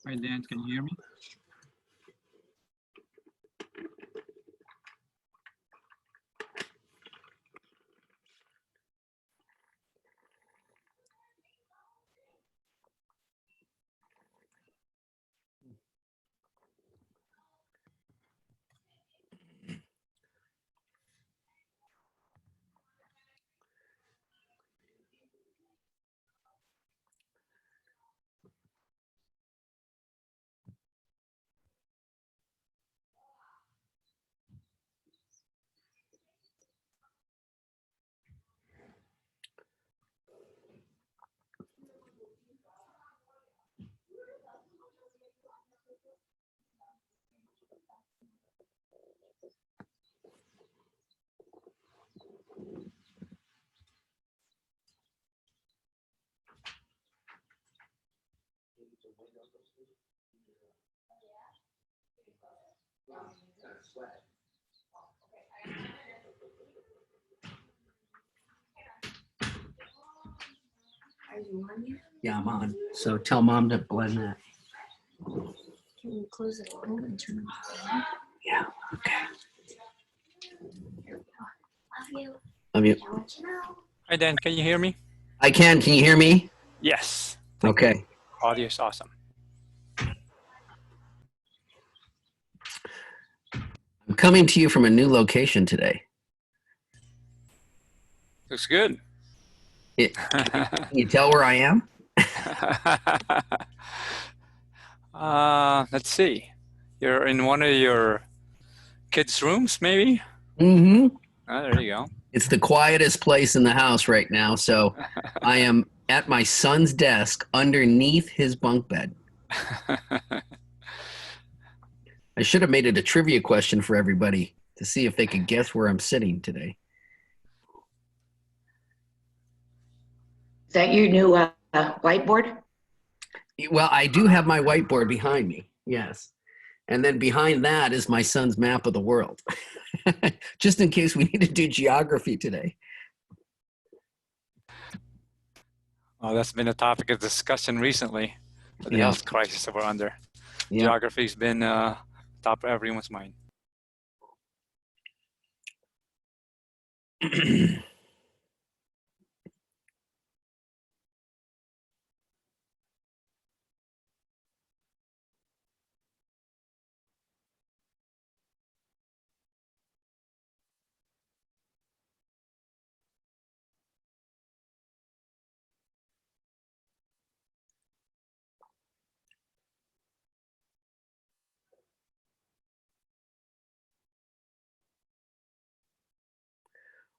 Hi, Dan, can you hear me? Yeah, I'm on. So tell mom to blend that. Can you close it a little and turn it on? Yeah, okay. Here we go. Love you. Love you. I'll let you know. Hi, Dan, can you hear me? I can. Can you hear me? Yes. Okay. Audio is awesome. I'm coming to you from a new location today. Looks good. Can you tell where I am? Let's see. You're in one of your kids' rooms, maybe? Mm-hmm. Oh, there you go. It's the quietest place in the house right now. So I am at my son's desk underneath his bunk bed. I should have made it a trivia question for everybody to see if they could guess where I'm sitting today. Is that your new whiteboard? Well, I do have my whiteboard behind me. Yes. And then behind that is my son's map of the world. Just in case we need to do geography today. Oh, that's been a topic of discussion recently. The Yeah. health crisis that we're under. Yeah. Geography's been top of everyone's mind.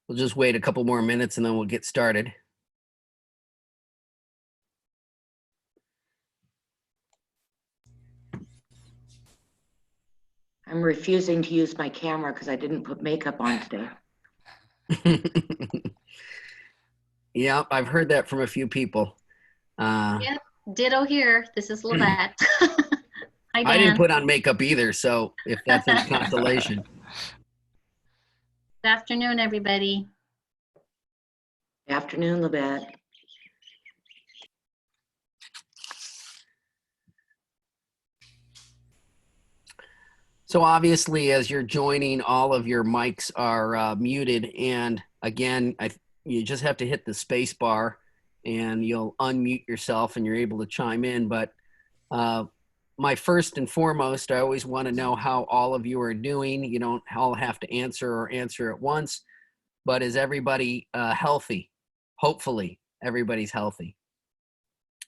We'll just wait a couple more minutes and then we'll get started. I'm refusing to use my camera because I didn't put makeup on today. Yeah, I've heard that from a few people. Yep, ditto here. This is Lavette. Hi, Dan. I didn't put on makeup either, so if that's any consolation. Good afternoon, everybody. Afternoon, Labette. So obviously, as you're joining, all of your mics are muted. And again, you just have to hit the space bar and you'll unmute yourself and you're able to chime in. But my first and foremost, I always want to know how all of you are doing. You don't all have to answer at once, but is everybody healthy? Hopefully everybody's healthy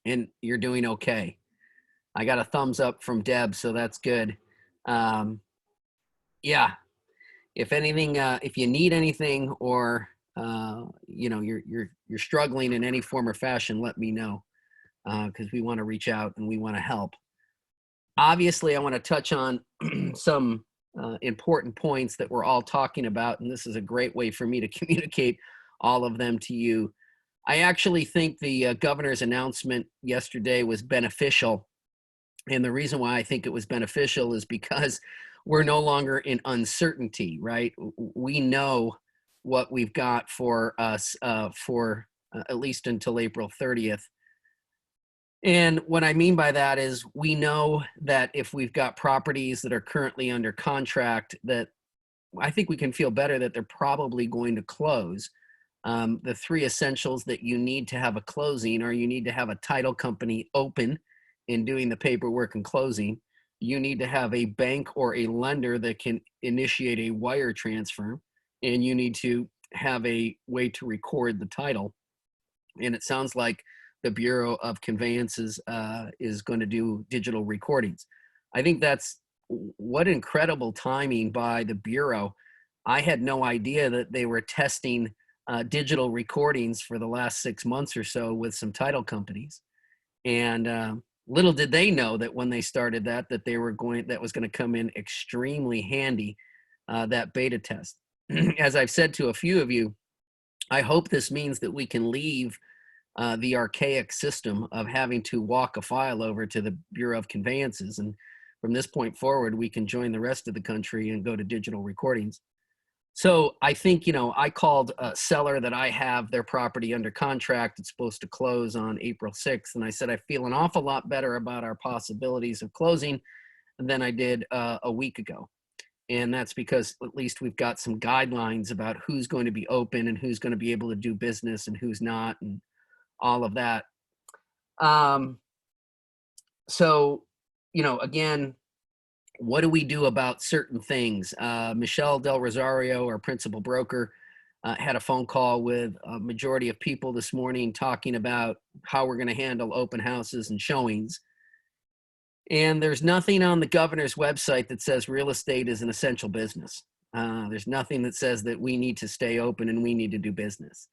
and you're doing okay. I got a thumbs up from Deb, so that's good. Yeah, if anything, if you need anything or you know you're struggling in any form or fashion, let me know because we want to reach out and we want to help. Obviously, I want to touch on some important points that we're all talking about, and this is a great way for me to communicate all of them to you. I actually think the governor's announcement yesterday was beneficial. And the reason why I think it was beneficial is because we're no longer in uncertainty, right? We know what we've got for us for at least until April 30th. And what I mean by that is we know that if we've got properties that are currently under contract, that I think we can feel better that they're probably going to close. The three essentials that you need to have a closing are: you need to have a title company open and doing the paperwork and closing. You need to have a bank or a lender that can initiate a wire transfer, and you need to have a way to record the title. And it sounds like the Bureau of Conveyances is going to do digital recordings. I think that's what incredible timing by the Bureau. I had no idea that they were testing digital recordings for the last 6 months or so with some title companies. And little did they know that when they started that was going to come in extremely handy, that beta test. As I've said to a few of you, I hope this means that we can leave the archaic system of having to walk a file over to the Bureau of Conveyances. And from this point forward, we can join the rest of the country and go to digital recordings. So I think, I called a seller that I have their property under contract. It's supposed to close on April 6th. And I said, I feel an awful lot better about our possibilities of closing than I did a week ago. And that's because at least we've got some guidelines about who's going to be open and who's going to be able to do business and who's not, and all of that. So, again, what do we do about certain things? Michelle Del Rosario, our principal broker, had a phone call with a majority of people this morning talking about how we're going to handle open houses and showings. And there's nothing on the governor's website that says real estate is an essential business. There's nothing that says that we need to stay open and we need to do business.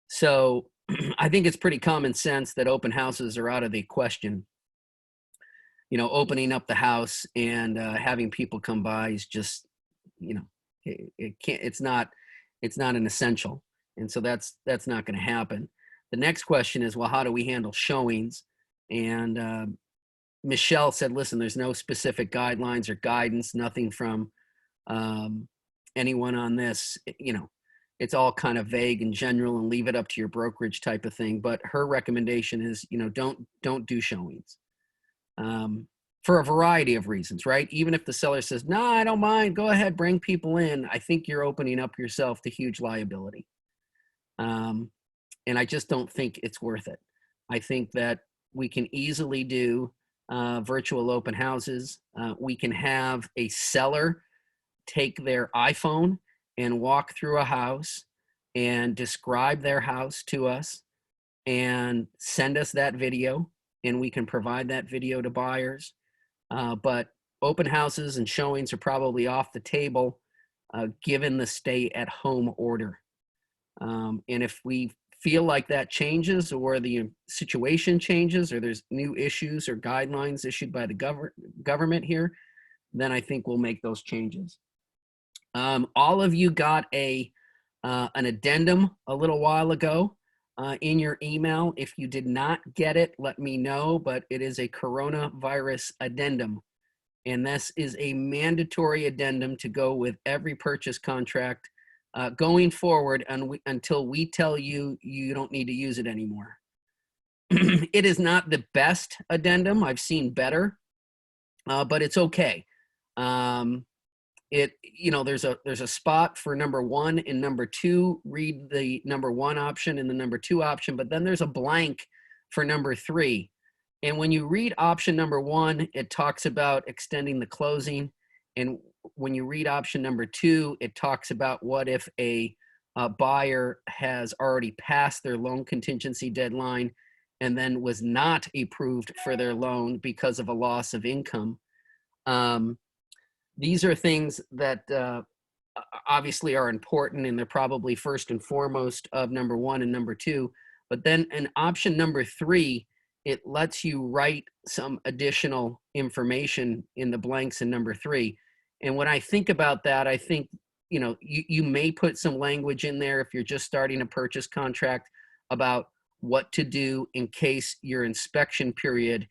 So I think it's pretty common sense that open houses are out of the question. Opening up the house and having people come by is just, it's not an essential. And so that's not going to happen. The next question is, well, how do we handle showings? And Michelle said, listen, there's no specific guidelines or guidance, nothing from anyone on this. It's all kind of vague and general, and leave it up to your brokerage type of thing. But her recommendation is, don't do showings for a variety of reasons, right? Even if the seller says, no, I don't mind, go ahead, bring people in. I think you're opening up yourself to huge liability. And I just don't think it's worth it. I think that we can easily do virtual open houses. We can have a seller take their iPhone and walk through a house and describe their house to us and send us that video, and we can provide that video to buyers. But open houses and showings are probably off the table given the stay-at-home order. And if we feel like that changes, or the situation changes, or there's new issues or guidelines issued by the government here, then I think we'll make those changes. All of you got an addendum a little while ago in your email. If you did not get it, let me know, but it is a coronavirus addendum. And this is a mandatory addendum to go with every purchase contract going forward until we tell you you don't need to use it anymore. It is not the best addendum. I've seen better, but it's okay. There's a spot for number 1 and number 2. Read the number 1 option and the number 2 option, but then there's a blank for number 3. And when you read option number 1, it talks about extending the closing. And when you read option number 2, it talks about what if a buyer has already passed their loan contingency deadline and then was not approved for their loan because of a loss of income. These are things that obviously are important, and they're probably first and foremost of number 1 and number 2. But then in option number 3, it lets you write some additional information in the blanks in number 3. And when I think about that, I think, you may put some language in there if you're just starting a purchase contract about what to do in case your inspection period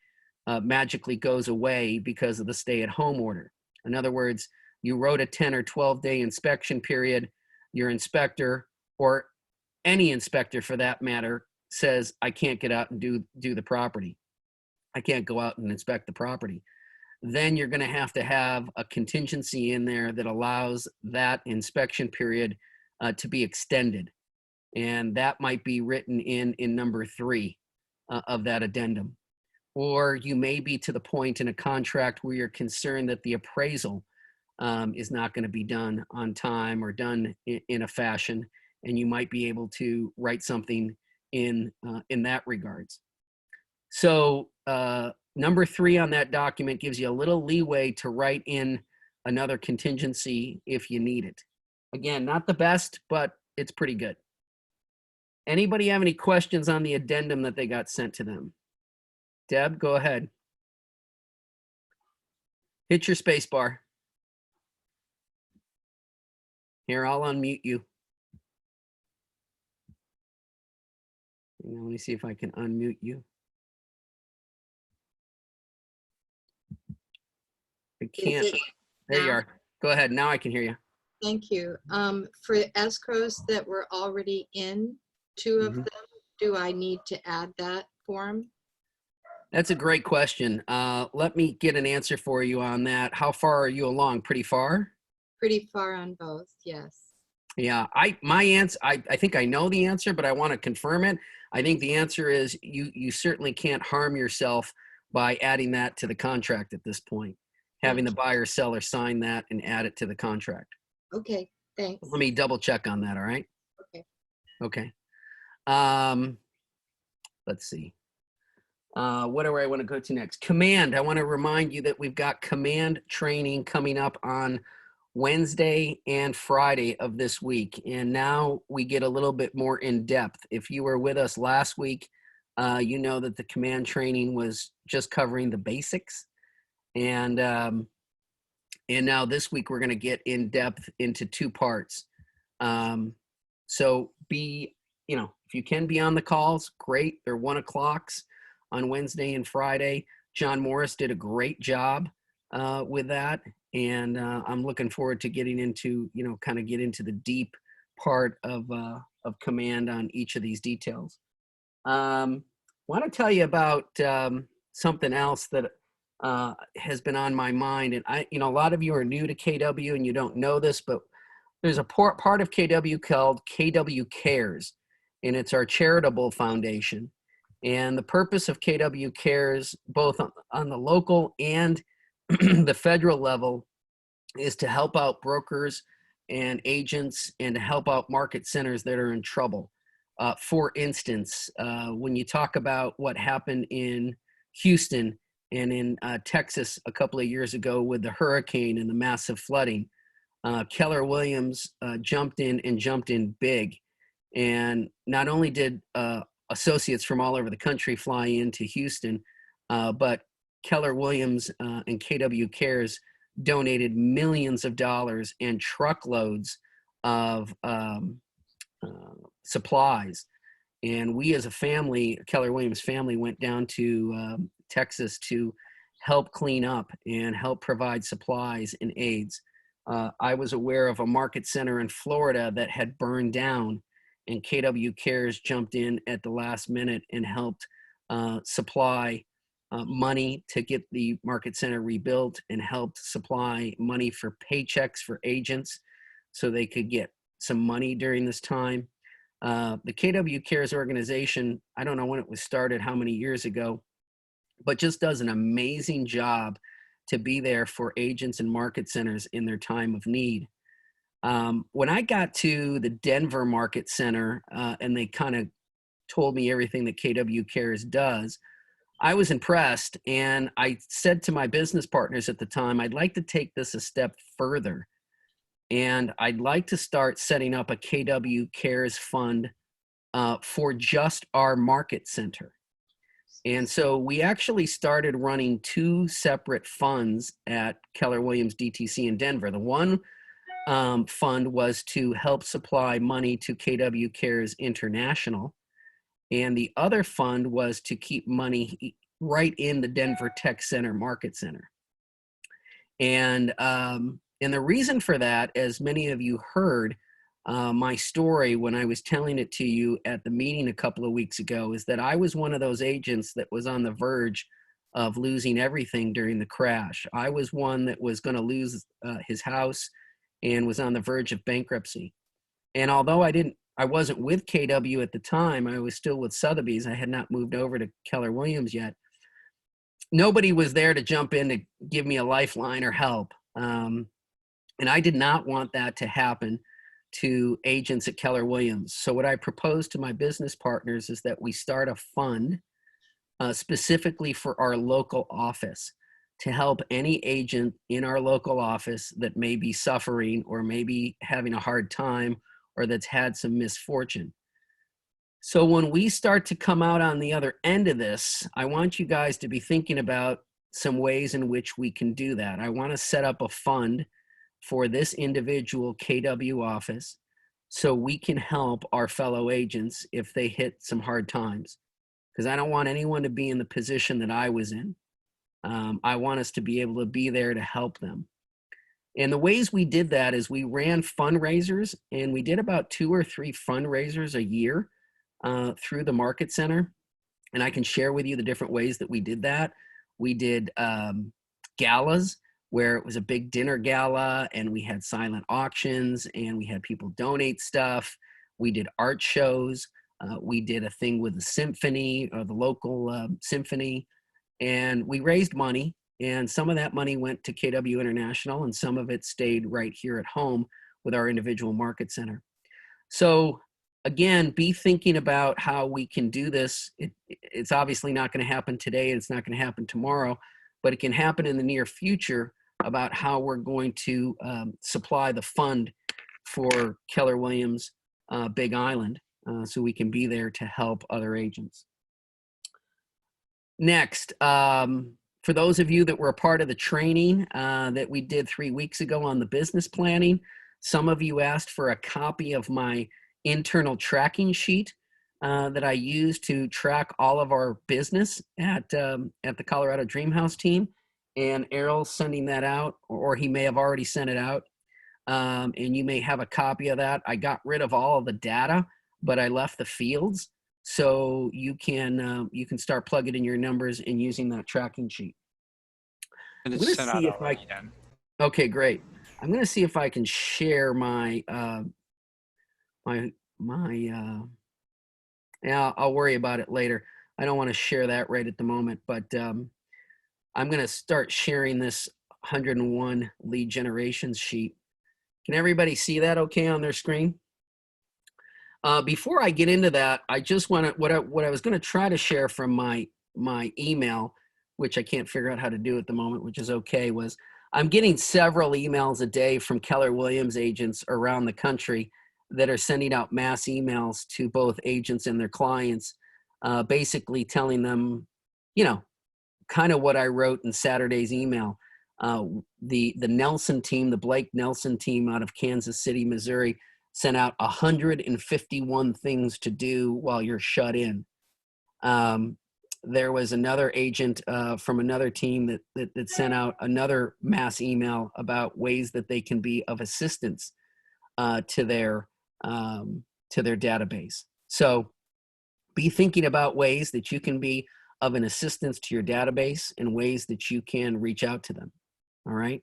magically goes away because of the stay-at-home order. In other words, you wrote a 10 or 12-day inspection period. Your inspector, or any inspector for that matter, says, I can't get out and do the property. I can't go out and inspect the property. Then you're going to have a contingency in there that allows that inspection period to be extended. And that might be written in number 3 of that addendum. Or you may be to the point in a contract where you're concerned that the appraisal is not going to be done on time or done in a fashion, and you might be able to write something in that regards. So number 3 on that document gives you a little leeway to write in another contingency if you need it. Again, not the best, but it's pretty good. Anybody have any questions on the addendum that they got sent to them? Deb, go ahead. Hit your space bar. Here, I'll unmute you. Let me see if I can unmute you. I can't. There you are. Go ahead. Now I can hear you. Thank you. For escrows that were already in, 2 of them, do I need to add that form? That's a great question. Let me get an answer for you on that. How far are you along? Pretty far? Pretty far on both, yes. Yeah, my answer, I think I know the answer, but I want to confirm it. I think the answer is you certainly can't harm yourself by adding that to the contract at this point. Having the buyer seller sign that and add it to the contract. Okay, thanks. Let me double check on that, all right? Okay. Okay. Let's see. What do I want to go to next? Command. I want to remind you that we've got command training coming up on Wednesday and Friday of this week. And now we get a little bit more in depth. If you were with us last week, you know that the command training was just covering the basics. And now this week we're going to get in depth into 2 parts. So if you can be on the calls, great. They're 1 o'clocks on Wednesday and Friday. John Morris did a great job with that. And I'm looking forward to getting into, get into the deep part of command on each of these details. Want to tell you about something else that has been on my mind. And a lot of you are new to KW and you don't know this, but there's a part of KW called KW Cares, and it's our charitable foundation. And the purpose of KW Cares, both on the local and the federal level, is to help out brokers and agents and to help out market centers that are in trouble. For instance, when you talk about what happened in Houston and in Texas a couple of years ago with the hurricane and the massive flooding, Keller Williams jumped in big. And not only did associates from all over the country fly into Houston, but Keller Williams and KW Cares donated millions of dollars and truckloads of supplies. And we as a family, Keller Williams family, went down to Texas to help clean up and help provide supplies and aids. I was aware of a market center in Florida that had burned down, and KW Cares jumped in at the last minute and helped supply money to get the market center rebuilt and helped supply money for paychecks for agents so they could get some money during this time. The KW Cares organization, I don't know when it was started, how many years ago, but just does an amazing job to be there for agents and market centers in their time of need. When I got to the Denver Market Center and they kind of told me everything that KW Cares does, I was impressed, and I said to my business partners at the time, I'd like to take this a step further, and I'd like to start setting up a KW Cares fund for just our market center. And so we actually started running 2 separate funds at Keller Williams DTC in Denver. The one fund was to help supply money to KW Cares International. And the other fund was to keep money right in the Denver Tech Center Market Center. And the reason for that, as many of you heard my story when I was telling it to you at the meeting a couple of weeks ago, is that I was one of those agents that was on the verge of losing everything during the crash. I was one that was going to lose his house and was on the verge of bankruptcy. And although I wasn't with KW at the time, I was still with Sotheby's. I had not moved over to Keller Williams yet. Nobody was there to jump in to give me a lifeline or help. And I did not want that to happen to agents at Keller Williams. So what I proposed to my business partners is that we start a fund specifically for our local office to help any agent in our local office that may be suffering or maybe having a hard time or that's had some misfortune. So when we start to come out on the other end of this, I want you guys to be thinking about some ways in which we can do that. I want to set up a fund for this individual KW office so we can help our fellow agents if they hit some hard times. Because I don't want anyone to be in the position that I was in. I want us to be able to be there to help them. And the ways we did that is we ran fundraisers, and we did about 2 or 3 fundraisers a year through the Market Center. And I can share with you the different ways that we did that. We did galas, where it was a big dinner gala and we had silent auctions and we had people donate stuff. We did art shows. We did a thing with the symphony or the local symphony, and we raised money, and some of that money went to KW International and some of it stayed right here at home with our individual Market Center. So again, be thinking about how we can do this. It's obviously not going to happen today, and it's not going to happen tomorrow, but it can happen in the near future about how we're going to supply the fund for Keller Williams Big Island so we can be there to help other agents. Next, for those of you that were a part of the training that we did 3 weeks ago on the business planning, some of you asked for a copy of my internal tracking sheet that I use to track all of our business at the Colorado Dream House team. And Errol's sending that out, or he may have already sent it out. And you may have a copy of that. I got rid of all of the data, but I left the fields. So you can start plugging in your numbers and using that tracking sheet. And it's sent out already then. Okay, great. I'm going to see if I can share my, yeah, I'll worry about it later. I don't want to share that right at the moment, but I'm going to start sharing this 101 lead generation sheet. Can everybody see that okay on their screen? Before I get into that, I just want to, what I was going to try to share from my email, which I can't figure out how to do at the moment, which is okay, was I'm getting several emails a day from Keller Williams agents around the country that are sending out mass emails to both agents and their clients, basically telling them, you know, kind of what I wrote in Saturday's email. The Nelson team, the Blake Nelson team out of Kansas City, Missouri, sent out 151 things to do while you're shut in. There was another agent from another team that sent out another mass email about ways that they can be of assistance to their database. So be thinking about ways that you can be of an assistance to your database and ways that you can reach out to them. All right.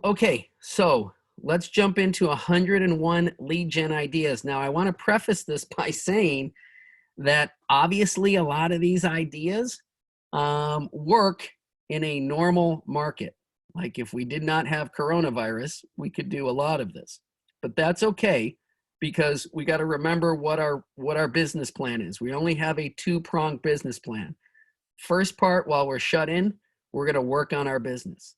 Okay, so let's jump into 101 lead gen ideas. Now, I want to preface this by saying that obviously a lot of these ideas work in a normal market. Like if we did not have coronavirus, we could do a lot of this, but that's okay because we got to remember what our business plan is. We only have a 2-pronged business plan. First part, while we're shut in, we're going to work on our business.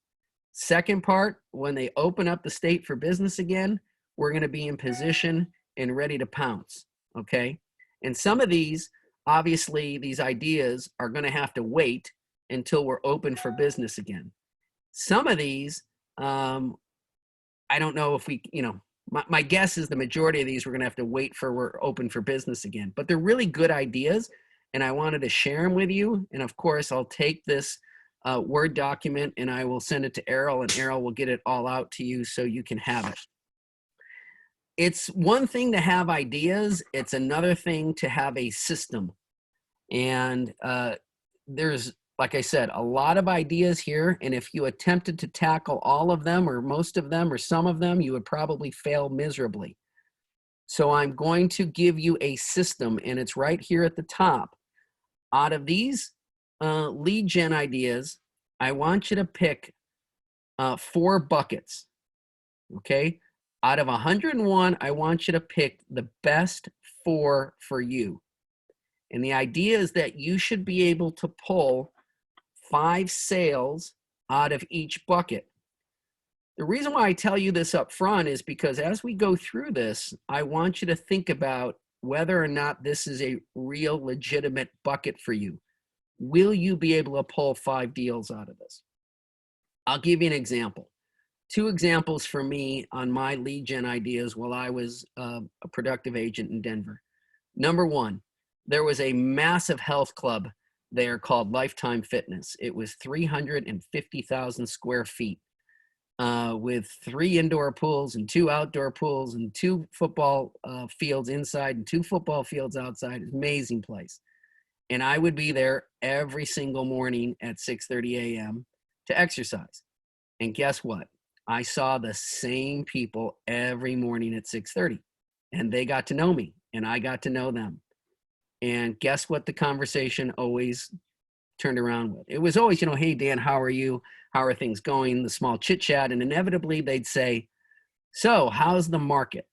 Second part, when they open up the state for business again, we're going to be in position and ready to pounce. Okay. And some of these, obviously, these ideas are going to have to wait until we're open for business again. Some of these, I don't know if we, you know, my guess is the majority of these we're going to have to wait for we're open for business again. But they're really good ideas, and I wanted to share them with you. And of course, I'll take this Word document and I will send it to Errol, and Errol will get it all out to you so you can have it. It's one thing to have ideas. It's another thing to have a system. And there's, like I said, a lot of ideas here. And if you attempted to tackle all of them or most of them or some of them, you would probably fail miserably. So I'm going to give you a system, and it's right here at the top. Out of these lead gen ideas, I want you to pick 4 buckets, okay? Out of 101, I want you to pick the best 4 for you. And the idea is that you should be able to pull 5 sales out of each bucket. The reason why I tell you this up front is because as we go through this, I want you to think about whether or not this is a real legitimate bucket for you. Will you be able to pull 5 deals out of this? I'll give you an example. 2 examples for me on my lead gen ideas while I was a productive agent in Denver. Number 1, there was a massive health club there called Lifetime Fitness. It was 350,000 square feet with 3 indoor pools and 2 outdoor pools and 2 football fields inside and 2 football fields outside. Amazing place. And I would be there every single morning at 6:30 a.m. to exercise. And guess what? I saw the same people every morning at 6:30, and they got to know me and I got to know them. And guess what the conversation always turned around with? It was always, hey, Dan, how are you? How are things going? The small chit chat. And inevitably they'd say, so how's the market?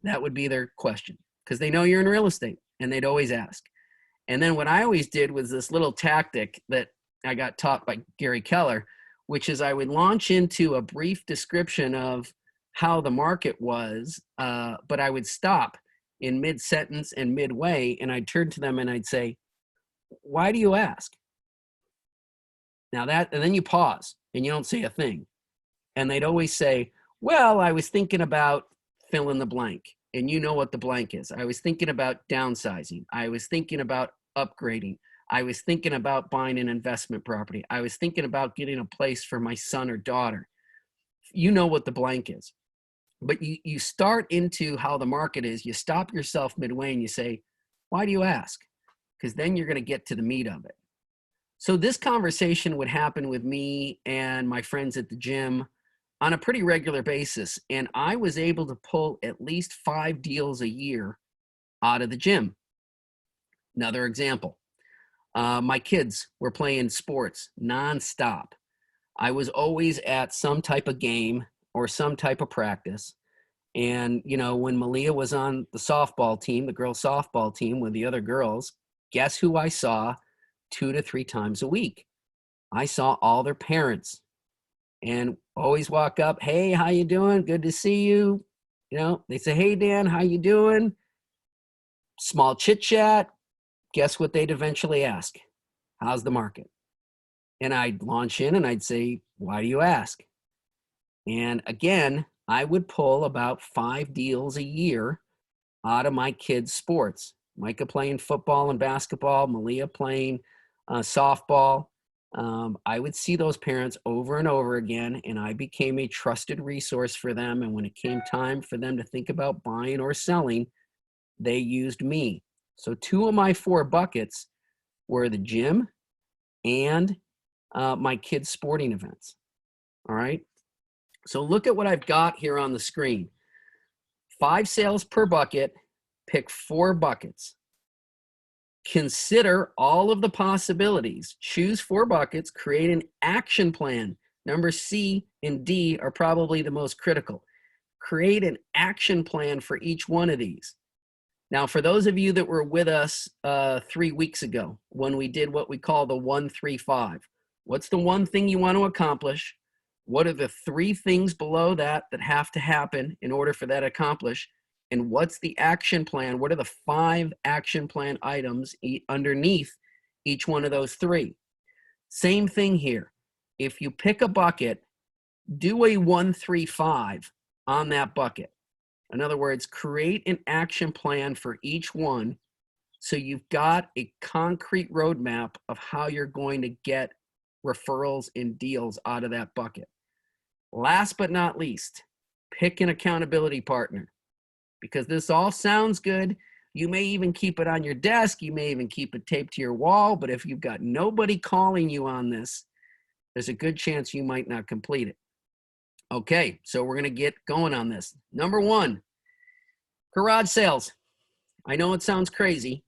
That would be their question because they know you're in real estate and they'd always ask. And then what I always did was this little tactic that I got taught by Gary Keller, which is I would launch into a brief description of how the market was, but I would stop in mid-sentence and midway, and I'd turn to them and I'd say, why do you ask? Now that, and then you pause and you don't say a thing. And they'd always say, well, I was thinking about fill in the blank. And you know what the blank is. I was thinking about downsizing. I was thinking about upgrading. I was thinking about buying an investment property. I was thinking about getting a place for my son or daughter. You know what the blank is. But you start into how the market is. You stop yourself midway and you say, why do you ask? Because then you're going to get to the meat of it. So this conversation would happen with me and my friends at the gym on a pretty regular basis. And I was able to pull at least 5 deals a year out of the gym. Another example, my kids were playing sports nonstop. I was always at some type of game or some type of practice. And, when Malia was on the softball team, the girls softball team with the other girls, guess who I saw 2 to 3 times a week? I saw all their parents and always walk up. Hey, how you doing? Good to see you. They say, hey, Dan, how you doing? Small chit chat. Guess what they'd eventually ask? How's the market? And I'd launch in and I'd say, why do you ask? And again, I would pull about 5 deals a year out of my kids' sports. Micah playing football and basketball, Malia playing softball. I would see those parents over and over again, and I became a trusted resource for them. And when it came time for them to think about buying or selling, they used me. So 2 of my 4 buckets were the gym and my kids' sporting events. All right. So look at what I've got here on the screen. 5 sales per bucket, pick 4 buckets. Consider all of the possibilities. Choose 4 buckets, create an action plan. Number C and D are probably the most critical. Create an action plan for each one of these. Now, for those of you that were with us 3 weeks ago, when we did what we call the 1-3-5, what's the one thing you want to accomplish? What are the 3 things below that have to happen in order for that to accomplish? And what's the action plan? What are the 5 action plan items underneath each one of those 3? Same thing here. If you pick a bucket, do a 1-3-5 on that bucket. In other words, create an action plan for each one so you've got a concrete roadmap of how you're going to get referrals and deals out of that bucket. Last but not least, pick an accountability partner, because this all sounds good. You may even keep it on your desk. You may even keep it taped to your wall. But if you've got nobody calling you on this, there's a good chance you might not complete it. Okay, so we're going to get going on this. Number one, garage sales. I know it sounds crazy,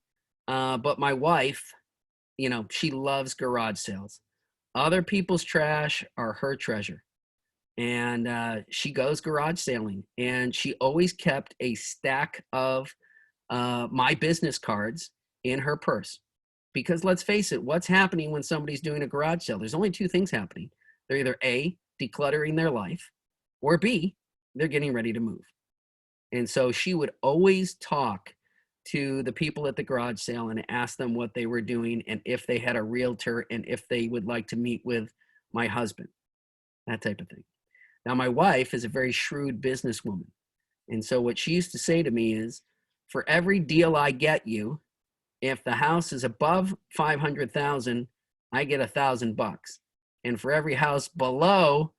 but my wife, she loves garage sales. Other people's trash are her treasure. And she goes garage sailing. And she always kept a stack of my business cards in her purse. Because let's face it, what's happening when somebody's doing a garage sale? There's only two things happening. They're either A, decluttering their life, or B, they're getting ready to move. And so she would always talk to the people at the garage sale and ask them what they were doing and if they had a realtor and if they would like to meet with my husband, that type of thing. Now, my wife is a very shrewd businesswoman. And so what she used to say to me is, for every deal I get you, if the house is above 500,000, I get $1,000. And for every house below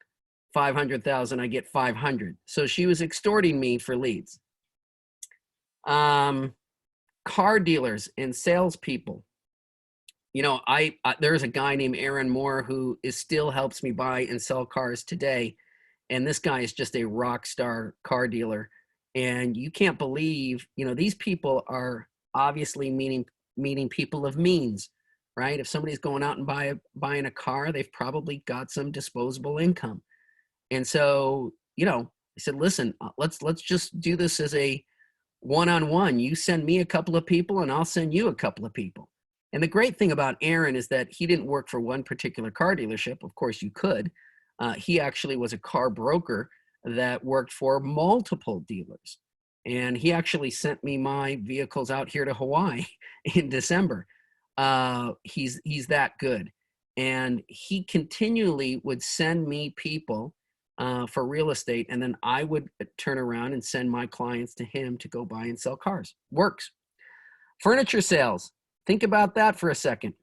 500,000, I get 500. So she was extorting me for leads. Car dealers and salespeople. There's a guy named Aaron Moore who still helps me buy and sell cars today. And this guy is just a rock star car dealer. And you can't believe, these people are obviously meeting people of means, right? If somebody's going out and buying a car, they've probably got some disposable income. And so, I said, listen, let's just do this as a one-on-one. You send me a couple of people and I'll send you a couple of people. And the great thing about Aaron is that he didn't work for one particular car dealership. Of course you could. He actually was a car broker that worked for multiple dealers. And he actually sent me my vehicles out here to Hawaii in December. He's that good. And he continually would send me people for real estate. And then I would turn around and send my clients to him to go buy and sell cars. Works. Furniture sales. Think about that for a second.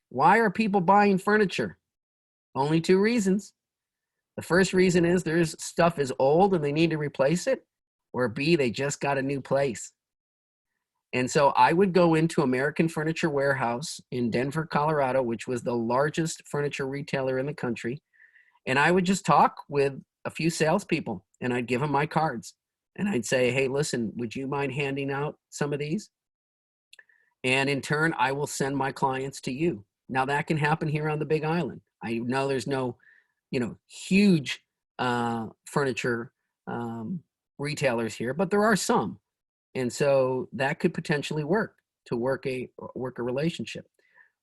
Why are people buying furniture? Only two reasons. The first reason is their stuff is old and they need to replace it, or B, they just got a new place. And so I would go into American Furniture Warehouse in Denver, Colorado, which was the largest furniture retailer in the country. And I would just talk with a few salespeople and I'd give them my cards. And I'd say, hey, listen, would you mind handing out some of these? And in turn, I will send my clients to you. Now that can happen here on the Big Island. I know there's no, huge furniture retailers here, but there are some. And so that could potentially work a relationship.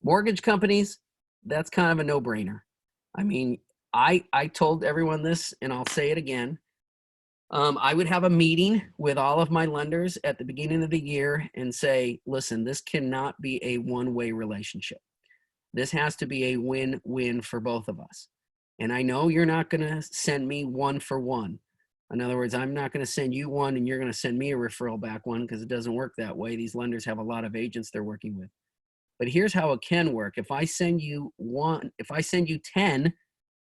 Mortgage companies, that's kind of a no-brainer. I mean, I told everyone this, and I'll say it again. I would have a meeting with all of my lenders at the beginning of the year and say, listen, this cannot be a one-way relationship. This has to be a win-win for both of us. And I know you're not going to send me one for one. In other words, I'm not going to send you one and you're going to send me a referral back one, because it doesn't work that way. These lenders have a lot of agents they're working with. But here's how it can work. If I send you 10,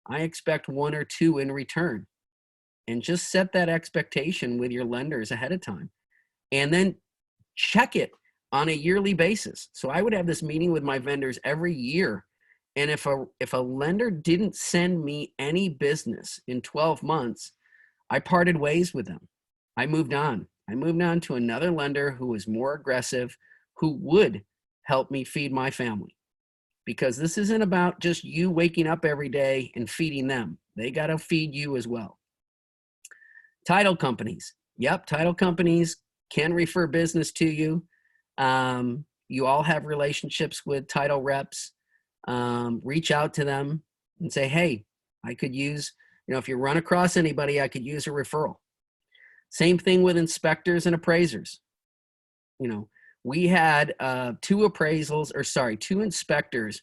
I expect 1 or 2 in return. And just set that expectation with your lenders ahead of time. And then check it on a yearly basis. So I would have this meeting with my vendors every year. And if a lender didn't send me any business in 12 months, I parted ways with them. I moved on. I moved on to another lender who was more aggressive, who would help me feed my family. Because this isn't about just you waking up every day and feeding them. They got to feed you as well. Title companies. Yep, title companies can refer business to you. You all have relationships with title reps. Reach out to them and say, hey, I could use, if you run across anybody, I could use a referral. Same thing with inspectors and appraisers. We had 2 inspectors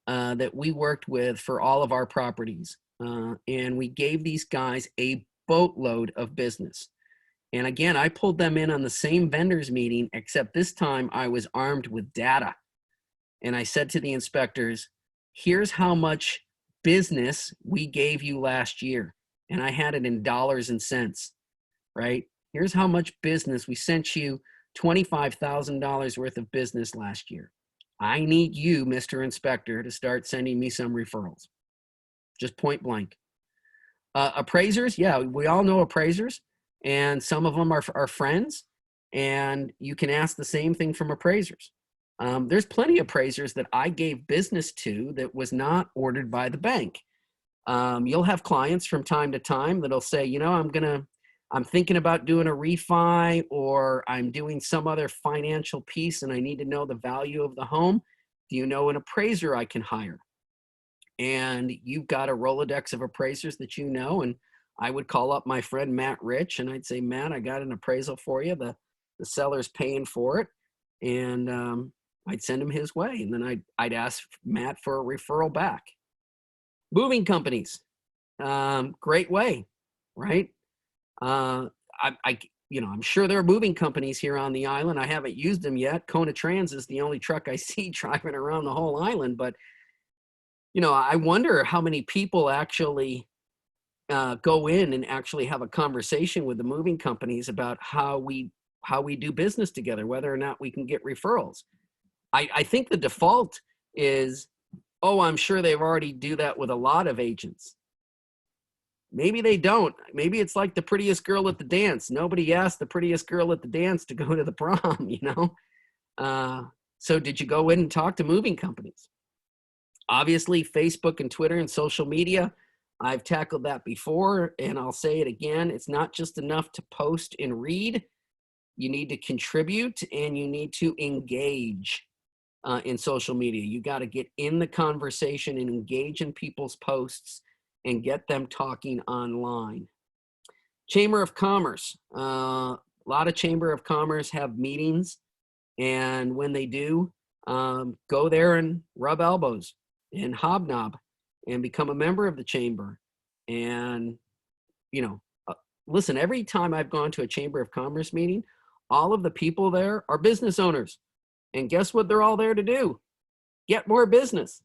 that we worked with for all of our properties. And we gave these guys a boatload of business. And again, I pulled them in on the same vendors meeting, except this time I was armed with data. And I said to the inspectors, here's how much business we gave you last year. And I had it in dollars and cents, right? Here's how much business we sent you $25,000 worth of business last year. I need you, Mr. Inspector, to start sending me some referrals. Just point blank. Appraisers, yeah, we all know appraisers, and some of them are friends, and you can ask the same thing from appraisers. There's plenty of appraisers that I gave business to that was not ordered by the bank. You'll have clients from time to time that'll say, you know, I'm thinking about doing a refi, or I'm doing some other financial piece and I need to know the value of the home. Do you know an appraiser I can hire? And you've got a Rolodex of appraisers that you know, and I would call up my friend Matt Rich and I'd say, Matt, I got an appraisal for you. The seller's paying for it. And I'd send him his way. And then I'd ask Matt for a referral back. Moving companies, great way, right? I'm sure there are moving companies here on the island. I haven't used them yet. Kona Trans is the only truck I see driving around the whole island. But, you know, I wonder how many people actually go in and actually have a conversation with the moving companies about how we do business together, whether or not we can get referrals. I think the default is, oh, I'm sure they've already do that with a lot of agents. Maybe they don't. Maybe it's like the prettiest girl at the dance. Nobody asked the prettiest girl at the dance to go to the prom, you know? So did you go in and talk to moving companies? Obviously, Facebook and Twitter and social media, I've tackled that before, and I'll say it again. It's not just enough to post and read. You need to contribute, and you need to engage in social media. You got to get in the conversation and engage in people's posts and get them talking online. Chamber of Commerce. A lot of Chamber of Commerce have meetings, and when they do, go there and rub elbows and hobnob and become a member of the chamber. And, you know, listen, every time I've gone to a Chamber of Commerce meeting, all of the people there are business owners. And guess what they're all there to do? Get more business,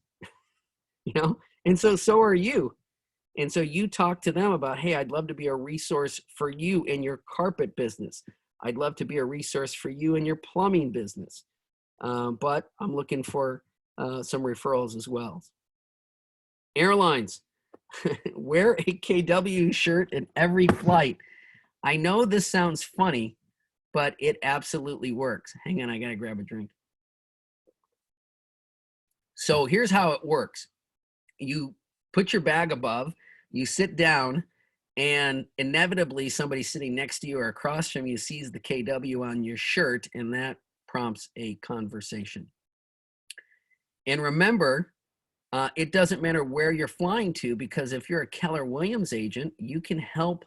you know? And so are you. And so you talk to them about, hey, I'd love to be a resource for you in your carpet business. I'd love to be a resource for you in your plumbing business. But I'm looking for some referrals as well. Airlines, wear a KW shirt in every flight. I know this sounds funny, but it absolutely works. Hang on, I gotta grab a drink. So here's how it works. You put your bag above, you sit down, and inevitably somebody sitting next to you or across from you sees the KW on your shirt, and that prompts a conversation. And remember, it doesn't matter where you're flying to, because if you're a Keller Williams agent, you can help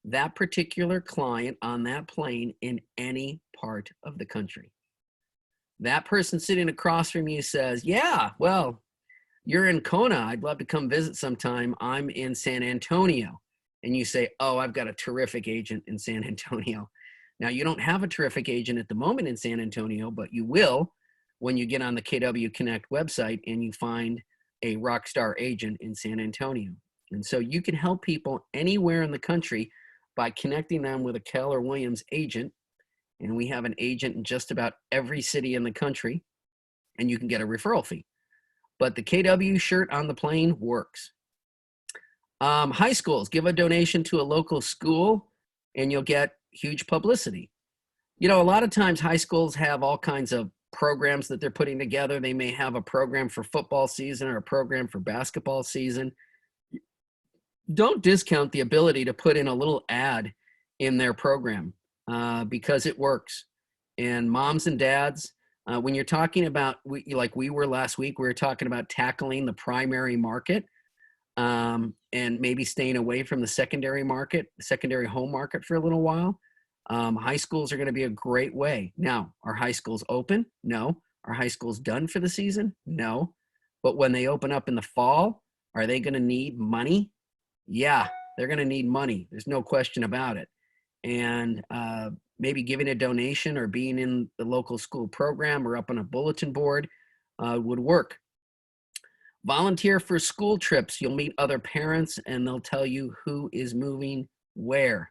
that particular client on that plane in any part of the country. That person sitting across from you says, yeah, well, you're in Kona. I'd love to come visit sometime. I'm in San Antonio. And you say, oh, I've got a terrific agent in San Antonio. Now, you don't have a terrific agent at the moment in San Antonio, but you will when you get on the KW Connect website and you find a rock star agent in San Antonio. And so you can help people anywhere in the country by connecting them with a Keller Williams agent. And we have an agent in just about every city in the country, and you can get a referral fee. But the KW shirt on the plane works. High schools, give a donation to a local school and you'll get huge publicity. You know, a lot of times high schools have all kinds of programs that they're putting together. They may have a program for football season or a program for basketball season. Don't discount the ability to put in a little ad in their program because it works. And moms and dads, when you're talking about, like we were last week, we were talking about tackling the primary market and maybe staying away from the secondary market, secondary home market for a little while. High schools are going to be a great way. Now, are high schools open? No. Are high schools done for the season? No. But when they open up in the fall, are they going to need money? Yeah, they're going to need money. There's no question about it. And maybe giving a donation or being in the local school program or up on a bulletin board would work. Volunteer for school trips. You'll meet other parents and they'll tell you who is moving where.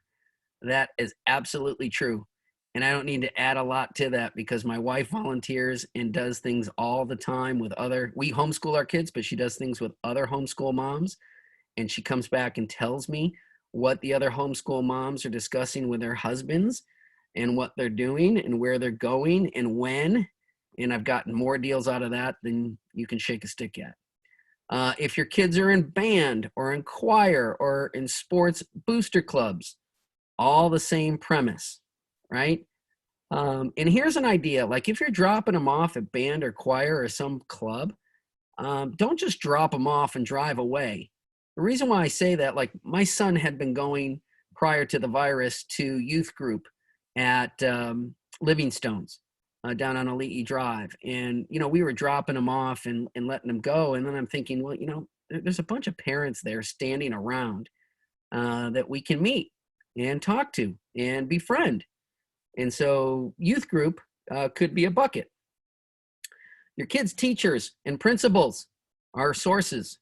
That is absolutely true. And I don't need to add a lot to that because my wife volunteers and does things all the time with we homeschool our kids, but she does things with other homeschool moms. And she comes back and tells me what the other homeschool moms are discussing with their husbands and what they're doing and where they're going and when. And I've gotten more deals out of that than you can shake a stick at. If your kids are in band or in choir or in sports booster clubs, all the same premise, right? And here's an idea, like if you're dropping them off at band or choir or some club, don't just drop them off and drive away. The reason why I say that, like my son had been going prior to the virus to youth group at Livingstone's down on Ali'i Drive. And, we were dropping them off and letting them go. And then I'm thinking, well, there's a bunch of parents there standing around that we can meet and talk to and befriend. And so youth group could be a bucket. Your kids' teachers and principals are sources.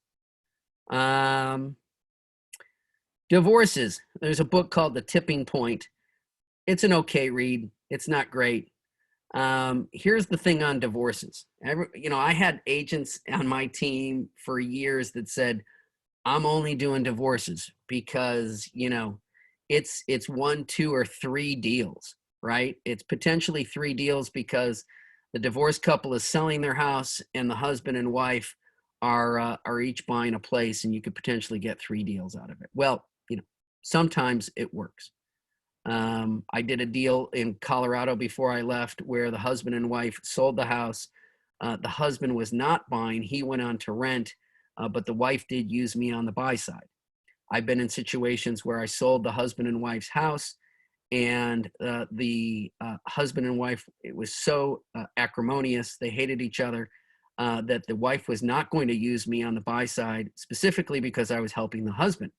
Divorces. There's a book called The Tipping Point. It's an okay read. It's not great. Here's the thing on divorces. I had agents on my team for years that said, I'm only doing divorces because, it's 1, 2, or 3 deals, right? It's potentially 3 deals because the divorced couple is selling their house and the husband and wife are each buying a place, and you could potentially get 3 deals out of it. Well, sometimes it works. I did a deal in Colorado before I left where the husband and wife sold the house. The husband was not buying. He went on to rent, but the wife did use me on the buy side. I've been in situations where I sold the husband and wife's house, and the husband and wife, it was so acrimonious, they hated each other, that the wife was not going to use me on the buy side, specifically because I was helping the husband.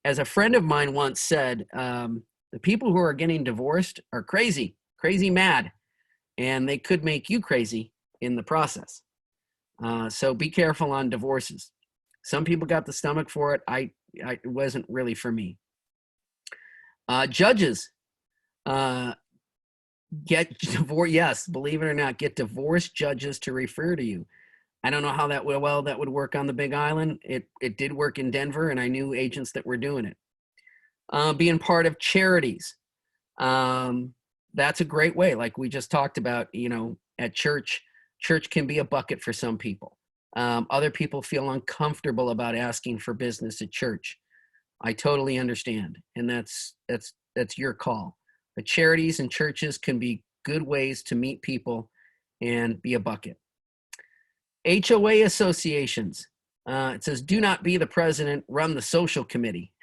As a friend of mine once said, the people who are getting divorced are crazy mad, and they could make you crazy in the process. So be careful on divorces. Some people got the stomach for it. It wasn't really for me. Judges, get divorce. Yes, believe it or not, get divorce judges to refer to you. I don't know how that would work on the Big Island. It did work in Denver, and I knew agents that were doing it. Being part of charities, that's a great way. Like we just talked about, at church can be a bucket for some people. Other people feel uncomfortable about asking for business at church. I totally understand, and that's your call. But charities and churches can be good ways to meet people and be a bucket. HOA associations. It says, do not be the president, run the social committee.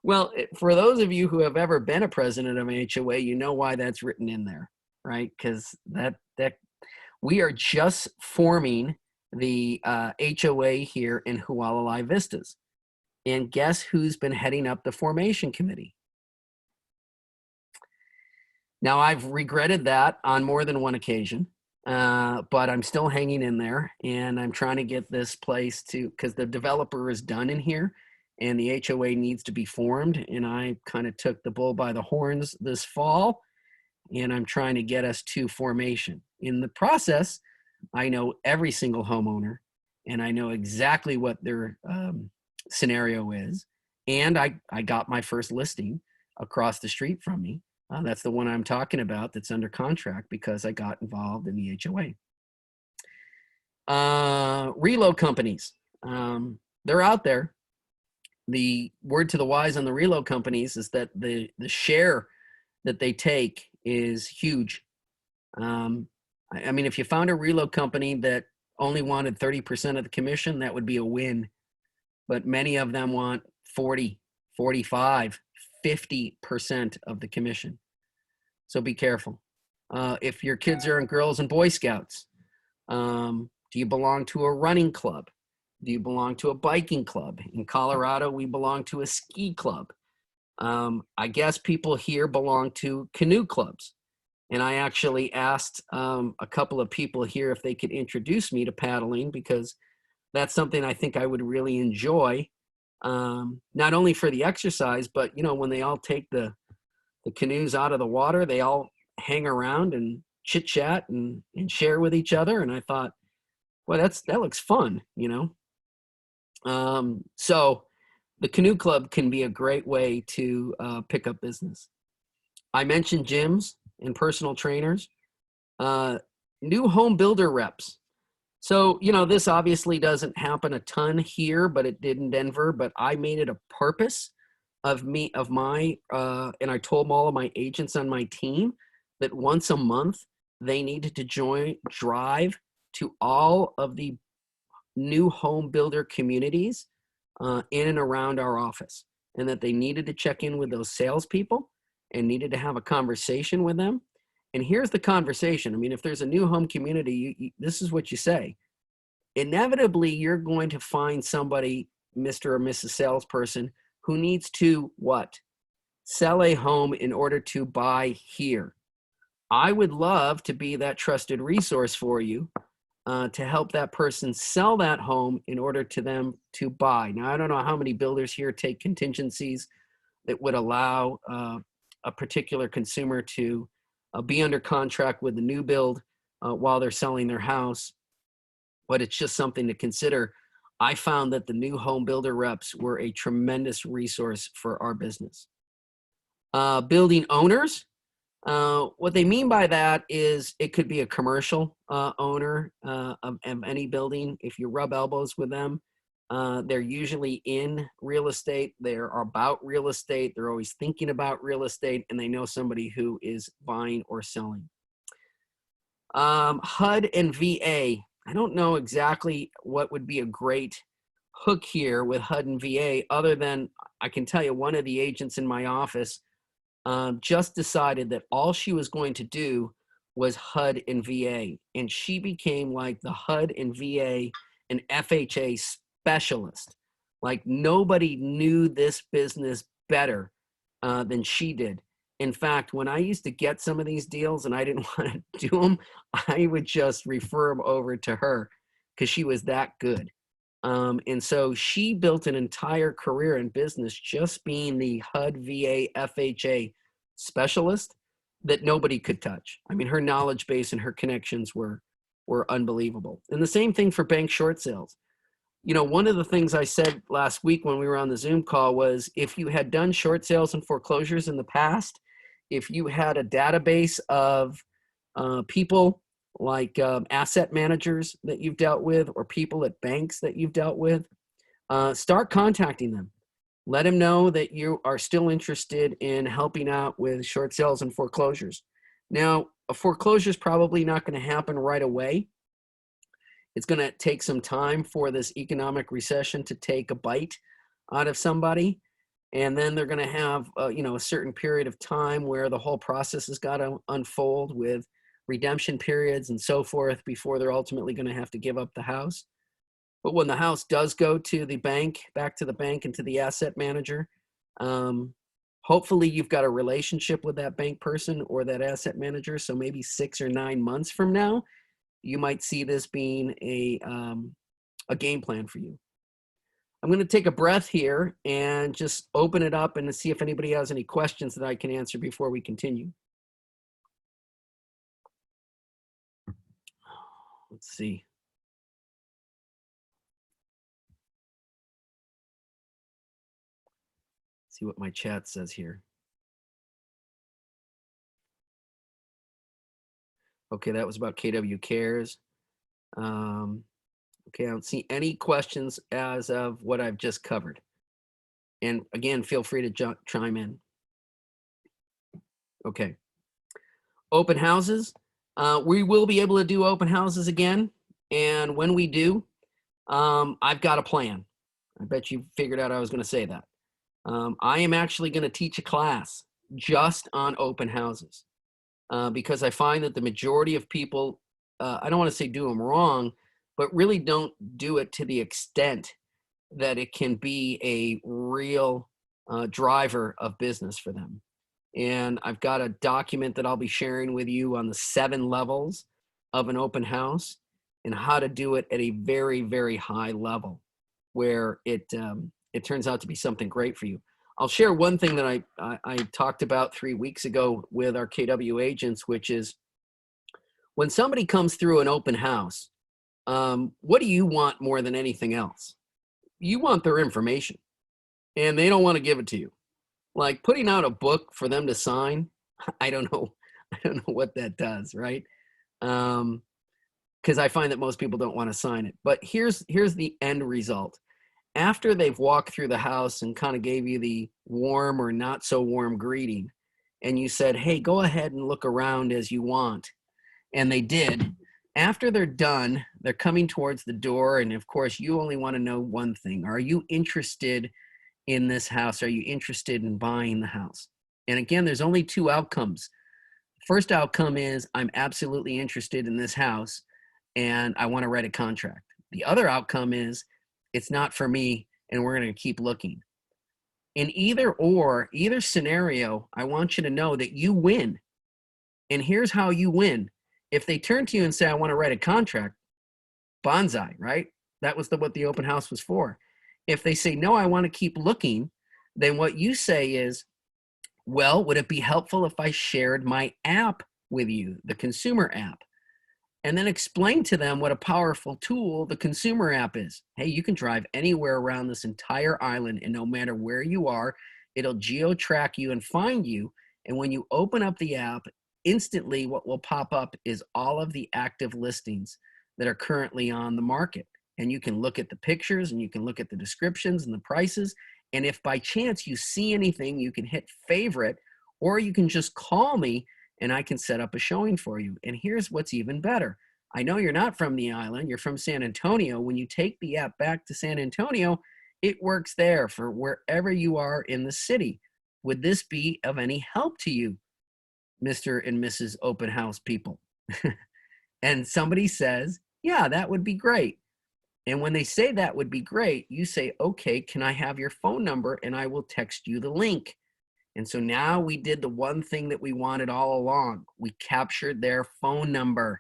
Well, for those of you who have ever been a president of an HOA, you know why that's written in there, right? Because that we are just forming the HOA here in Hualalai Vistas. And guess who's been heading up the formation committee? Now, I've regretted that on more than one occasion. But I'm still hanging in there, and I'm trying to get this place because the developer is done in here and the HOA needs to be formed. And I kind of took the bull by the horns this fall, and I'm trying to get us to formation. In the process, I know every single homeowner, and I know exactly what their scenario is. And I got my first listing across the street from me. That's the one I'm talking about that's under contract because I got involved in the HOA. Reload companies, they're out there. The word to the wise on the reload companies is that the share that they take is huge. I mean, if you found a reload company that only wanted 30% of the commission, that would be a win. But many of them want 40, 45, 50% of the commission. So be careful. If your kids are in Girls and Boy Scouts, do you belong to a running club? Do you belong to a biking club? In Colorado, we belong to a ski club. I guess people here belong to canoe clubs. And I actually asked a couple of people here if they could introduce me to paddling because that's something I think I would really enjoy. not only for the exercise, but when they all take the canoes out of the water, they all hang around and chit chat and share with each other. And I thought, well, that looks fun, So the canoe club can be a great way to pick up business. I mentioned gyms and personal trainers, new home builder reps. So, this obviously doesn't happen a ton here, but it did in Denver. But I made it a purpose and I told all of my agents on my team that once a month they needed to drive to all of the new home builder communities in and around our office, and that they needed to check in with those salespeople and needed to have a conversation with them. And here's the conversation. I mean, if there's a new home community, this is what you say. Inevitably, you're going to find somebody, Mr. or Mrs. Salesperson, who needs to what? Sell a home in order to buy here. I would love to be that trusted resource for you to help that person sell that home in order to them to buy. Now, I don't know how many builders here take contingencies that would allow a particular consumer to be under contract with the new build while they're selling their house, but it's just something to consider. I found that the new home builder reps were a tremendous resource for our business. Building owners, what they mean by that is it could be a commercial owner of any building. If you rub elbows with them, they're usually in real estate. They're about real estate. They're always thinking about real estate, and they know somebody who is buying or selling. HUD and VA. I don't know exactly what would be a great hook here with HUD and VA, other than I can tell you one of the agents in my office just decided that all she was going to do was HUD and VA. And she became like the HUD and VA and FHA specialist. Like nobody knew this business better than she did. In fact, when I used to get some of these deals and I didn't want to do them, I would just refer them over to her because she was that good. And so she built an entire career in business just being the HUD, VA, FHA specialist that nobody could touch. I mean, her knowledge base and her connections were unbelievable. And the same thing for bank short sales. One of the things I said last week when we were on the Zoom call was if you had done short sales and foreclosures in the past, if you had a database of people like asset managers that you've dealt with or people at banks that you've dealt with, start contacting them. Let them know that you are still interested in helping out with short sales and foreclosures. Now, a foreclosure is probably not going to happen right away. It's going to take some time for this economic recession to take a bite out of somebody. And then they're going to have, a certain period of time where the whole process has got to unfold with redemption periods and so forth before they're ultimately going to have to give up the house. But when the house does go to the bank, back to the bank and to the asset manager, hopefully you've got a relationship with that bank person or that asset manager. So maybe 6 or 9 months from now, you might see this being a game plan for you. I'm going to take a breath here and just open it up and see if anybody has any questions that I can answer before we continue. Let's see. See what my chat says here. Okay, that was about KW Cares. Okay, I don't see any questions as of what I've just covered. And again, feel free to chime in. Okay. Open houses. We will be able to do open houses again. And when we do, I've got a plan. I bet you figured out I was going to say that. I am actually going to teach a class just on open houses because I find that the majority of people, I don't want to say do them wrong, but really don't do it to the extent that it can be a real driver of business for them. And I've got a document that I'll be sharing with you on the 7 levels of an open house and how to do it at a very, very high level where it it turns out to be something great for you. I'll share one thing that I talked about 3 weeks ago with our KW agents, which is when somebody comes through an open house, what do you want more than anything else? You want their information, and they don't want to give it to you. Like putting out a book for them to sign, I don't know what that does, right? Because I find that most people don't want to sign it. But here's the end result. After they've walked through the house and kind of gave you the warm or not so warm greeting, and you said, hey, go ahead and look around as you want, and they did. After they're done, they're coming towards the door, and of course, you only want to know one thing. Are you interested in this house? Are you interested in buying the house? And again, there's only two outcomes. First outcome is I'm absolutely interested in this house and I want to write a contract. The other outcome is it's not for me and we're going to keep looking. In either scenario, I want you to know that you win. And here's how you win. If they turn to you and say, I want to write a contract, bonsai, right? That was what the open house was for. If they say, no, I want to keep looking, then what you say is, well, would it be helpful if I shared my app with you, the consumer app? And then explain to them what a powerful tool the consumer app is. Hey, you can drive anywhere around this entire island, and no matter where you are, it'll geo-track you and find you. And when you open up the app, instantly what will pop up is all of the active listings that are currently on the market. And you can look at the pictures and you can look at the descriptions and the prices. And if by chance you see anything, you can hit favorite, or you can just call me and I can set up a showing for you. And here's what's even better. I know you're not from the island, you're from San Antonio. When you take the app back to San Antonio, it works there for wherever you are in the city. Would this be of any help to you, Mr. and Mrs. Open House people? And somebody says, yeah, that would be great. And when they say that would be great, you say, okay, can I have your phone number? And I will text you the link. And so now we did the one thing that we wanted all along. We captured their phone number.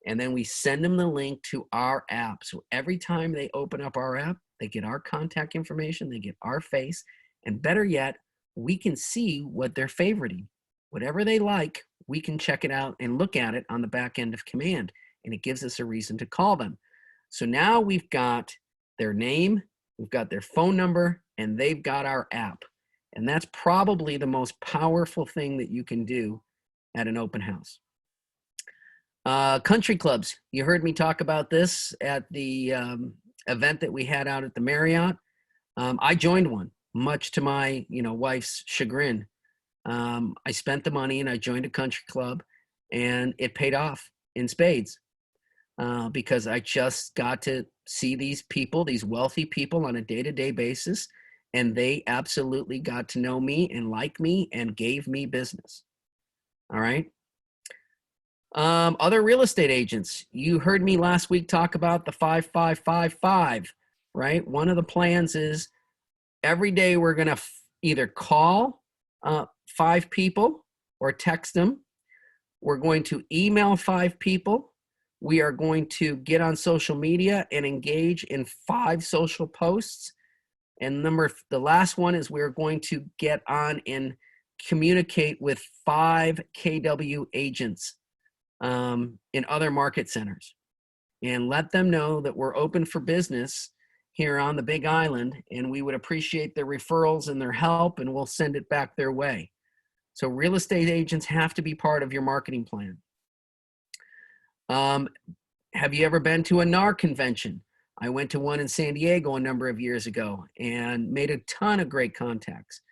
And then we send them the link to our app. So every time they open up our app, they get our contact information, they get our face, and better yet, we can see what they're favoriting. Whatever they like, we can check it out and look at it on the back end of command, and it gives us a reason to call them. So now we've got their name, we've got their phone number, and they've got our app. And that's probably the most powerful thing that you can do at an open house. Country clubs. You heard me talk about this at the event that we had out at the Marriott. I joined one, much to my wife's chagrin. I spent the money and I joined a country club, and it paid off in spades because I just got to see these people, these wealthy people, on a day-to-day basis. And they absolutely got to know me and like me and gave me business. All right. Other real estate agents. You heard me last week talk about the 5555, right? One of the plans is every day we're going to either call 5 people or text them. We're going to email 5 people. We are going to get on social media and engage in 5 social posts. And the last one is we're going to get on and communicate with 5 KW agents in other market centers and let them know that we're open for business here on the Big Island, and we would appreciate their referrals and their help, and we'll send it back their way. So real estate agents have to be part of your marketing plan. Have you ever been to a NAR convention? I went to one in San Diego a number of years ago and made a ton of great contacts,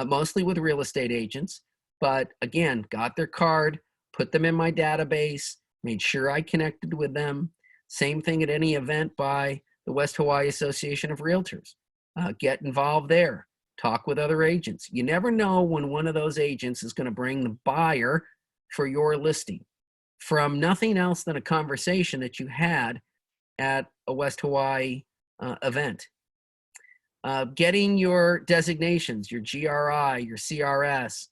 mostly with real estate agents, but again, got their card, put them in my database, made sure I connected with them. Same thing at any event by the West Hawaii Association of Realtors. Get involved there, talk with other agents. You never know when one of those agents is going to bring the buyer for your listing from nothing else than a conversation that you had at a West Hawaii event. Getting your designations, your GRI, your CRS.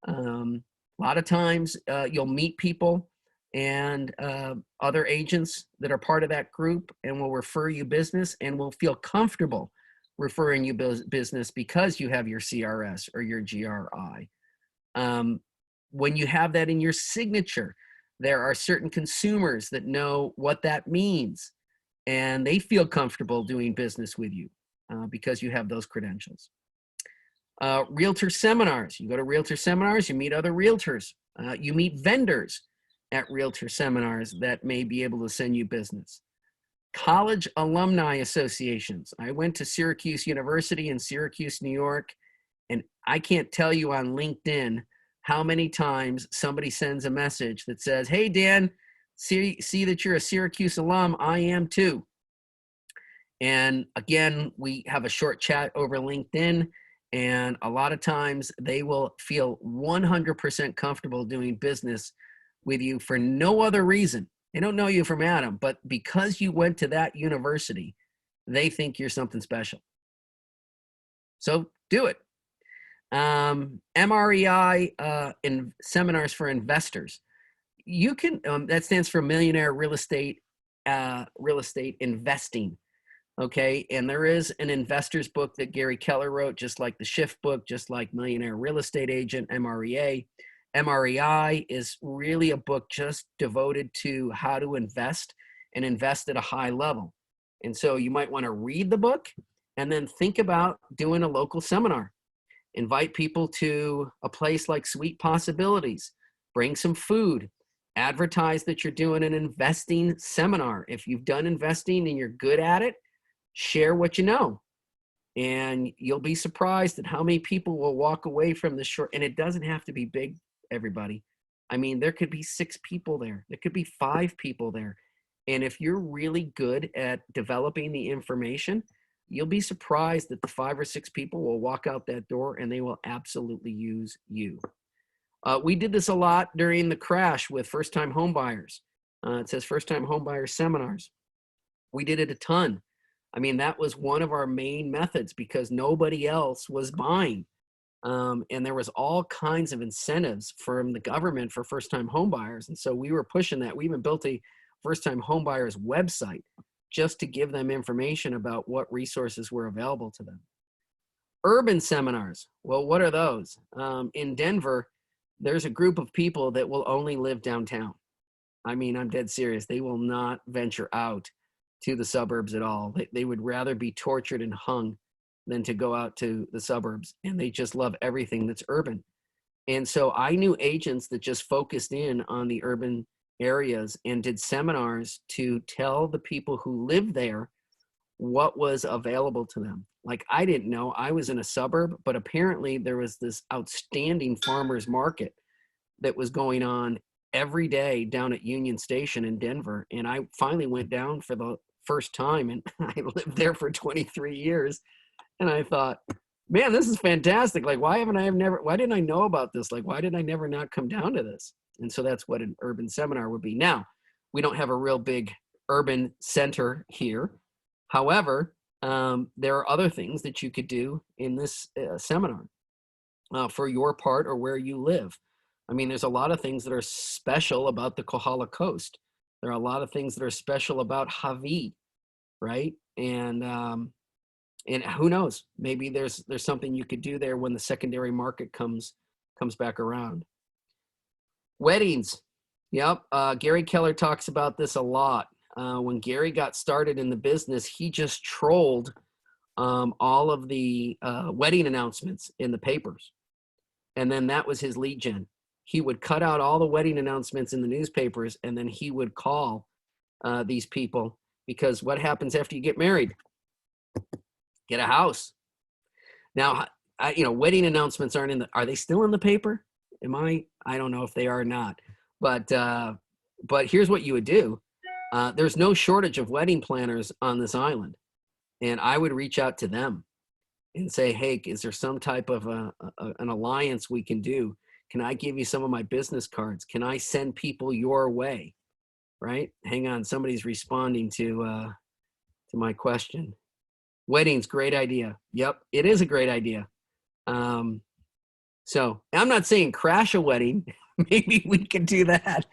A lot of times you'll meet people and other agents that are part of that group and will refer you business and will feel comfortable referring you business because you have your CRS or your GRI. When you have that in your signature, there are certain consumers that know what that means, and they feel comfortable doing business with you because you have those credentials. Realtor seminars. You go to realtor seminars, you meet other realtors. You meet vendors at realtor seminars that may be able to send you business. College alumni associations. I went to Syracuse University in Syracuse, New York, and I can't tell you on LinkedIn how many times somebody sends a message that says, hey, Dan, see that you're a Syracuse alum. I am too. And again, we have a short chat over LinkedIn, and a lot of times they will feel 100% comfortable doing business with you for no other reason. They don't know you from Adam, but because you went to that university, they think you're something special. So do it. MREI in seminars for investors. You can, that stands for Millionaire Real Estate Investing. Okay, and there is an investor's book that Gary Keller wrote, just like the Shift book, just like Millionaire Real Estate Agent, MREA. MREI is really a book just devoted to how to invest and invest at a high level. And so you might want to read the book and then think about doing a local seminar. Invite people to a place like Sweet Possibilities. Bring some food. Advertise that you're doing an investing seminar. If you've done investing and you're good at it, share what you know. And you'll be surprised at how many people will walk away from the short. And it doesn't have to be big, everybody. I mean, there could be 6 people there. There could be 5 people there. And if you're really good at developing the information, you'll be surprised that the 5 or 6 people will walk out that door and they will absolutely use you. We did this a lot during the crash with first-time home buyers. It says first-time home buyer seminars. We did it a ton. I mean, that was one of our main methods because nobody else was buying. And there was all kinds of incentives from the government for first-time home buyers. And so we were pushing that. We even built a first-time home buyers website just to give them information about what resources were available to them. Urban seminars. Well, what are those? In Denver, there's a group of people that will only live downtown. I mean, I'm dead serious. They will not venture out to the suburbs at all. They would rather be tortured and hung than to go out to the suburbs. And they just love everything that's urban. And so I knew agents that just focused in on the urban areas and did seminars to tell the people who live there what was available to them. Like, I didn't know. I was in a suburb, but apparently there was this outstanding farmers market that was going on every day down at Union Station in Denver. And I finally went down for the first time, and I lived there for 23 years. And I thought, man, this is fantastic. Like, why didn't I know about this? Like, why did I never not come down to this? And so that's what an urban seminar would be. Now, we don't have a real big urban center here. However, there are other things that you could do in this seminar for your part or where you live. I mean, there's a lot of things that are special about the Kohala Coast. There are a lot of things that are special about Hawaii, right? And who knows? Maybe there's something you could do there when the secondary market comes back around. Weddings. Yep. Gary Keller talks about this a lot. When Gary got started in the business, he just trolled all of the wedding announcements in the papers. And then that was his lead gen. He would cut out all the wedding announcements in the newspapers, and then he would call these people, because what happens after you get married? Get a house. Now, wedding announcements are they still in the paper? I don't know if they are or not, but here's what you would do. There's no shortage of wedding planners on this island. And I would reach out to them and say, hey, is there some type of an alliance we can do? Can I give you some of my business cards? Can I send people your way? Right? Hang on, somebody's responding to my question. Weddings, great idea. Yep, it is a great idea. So I'm not saying crash a wedding. Maybe we could do that.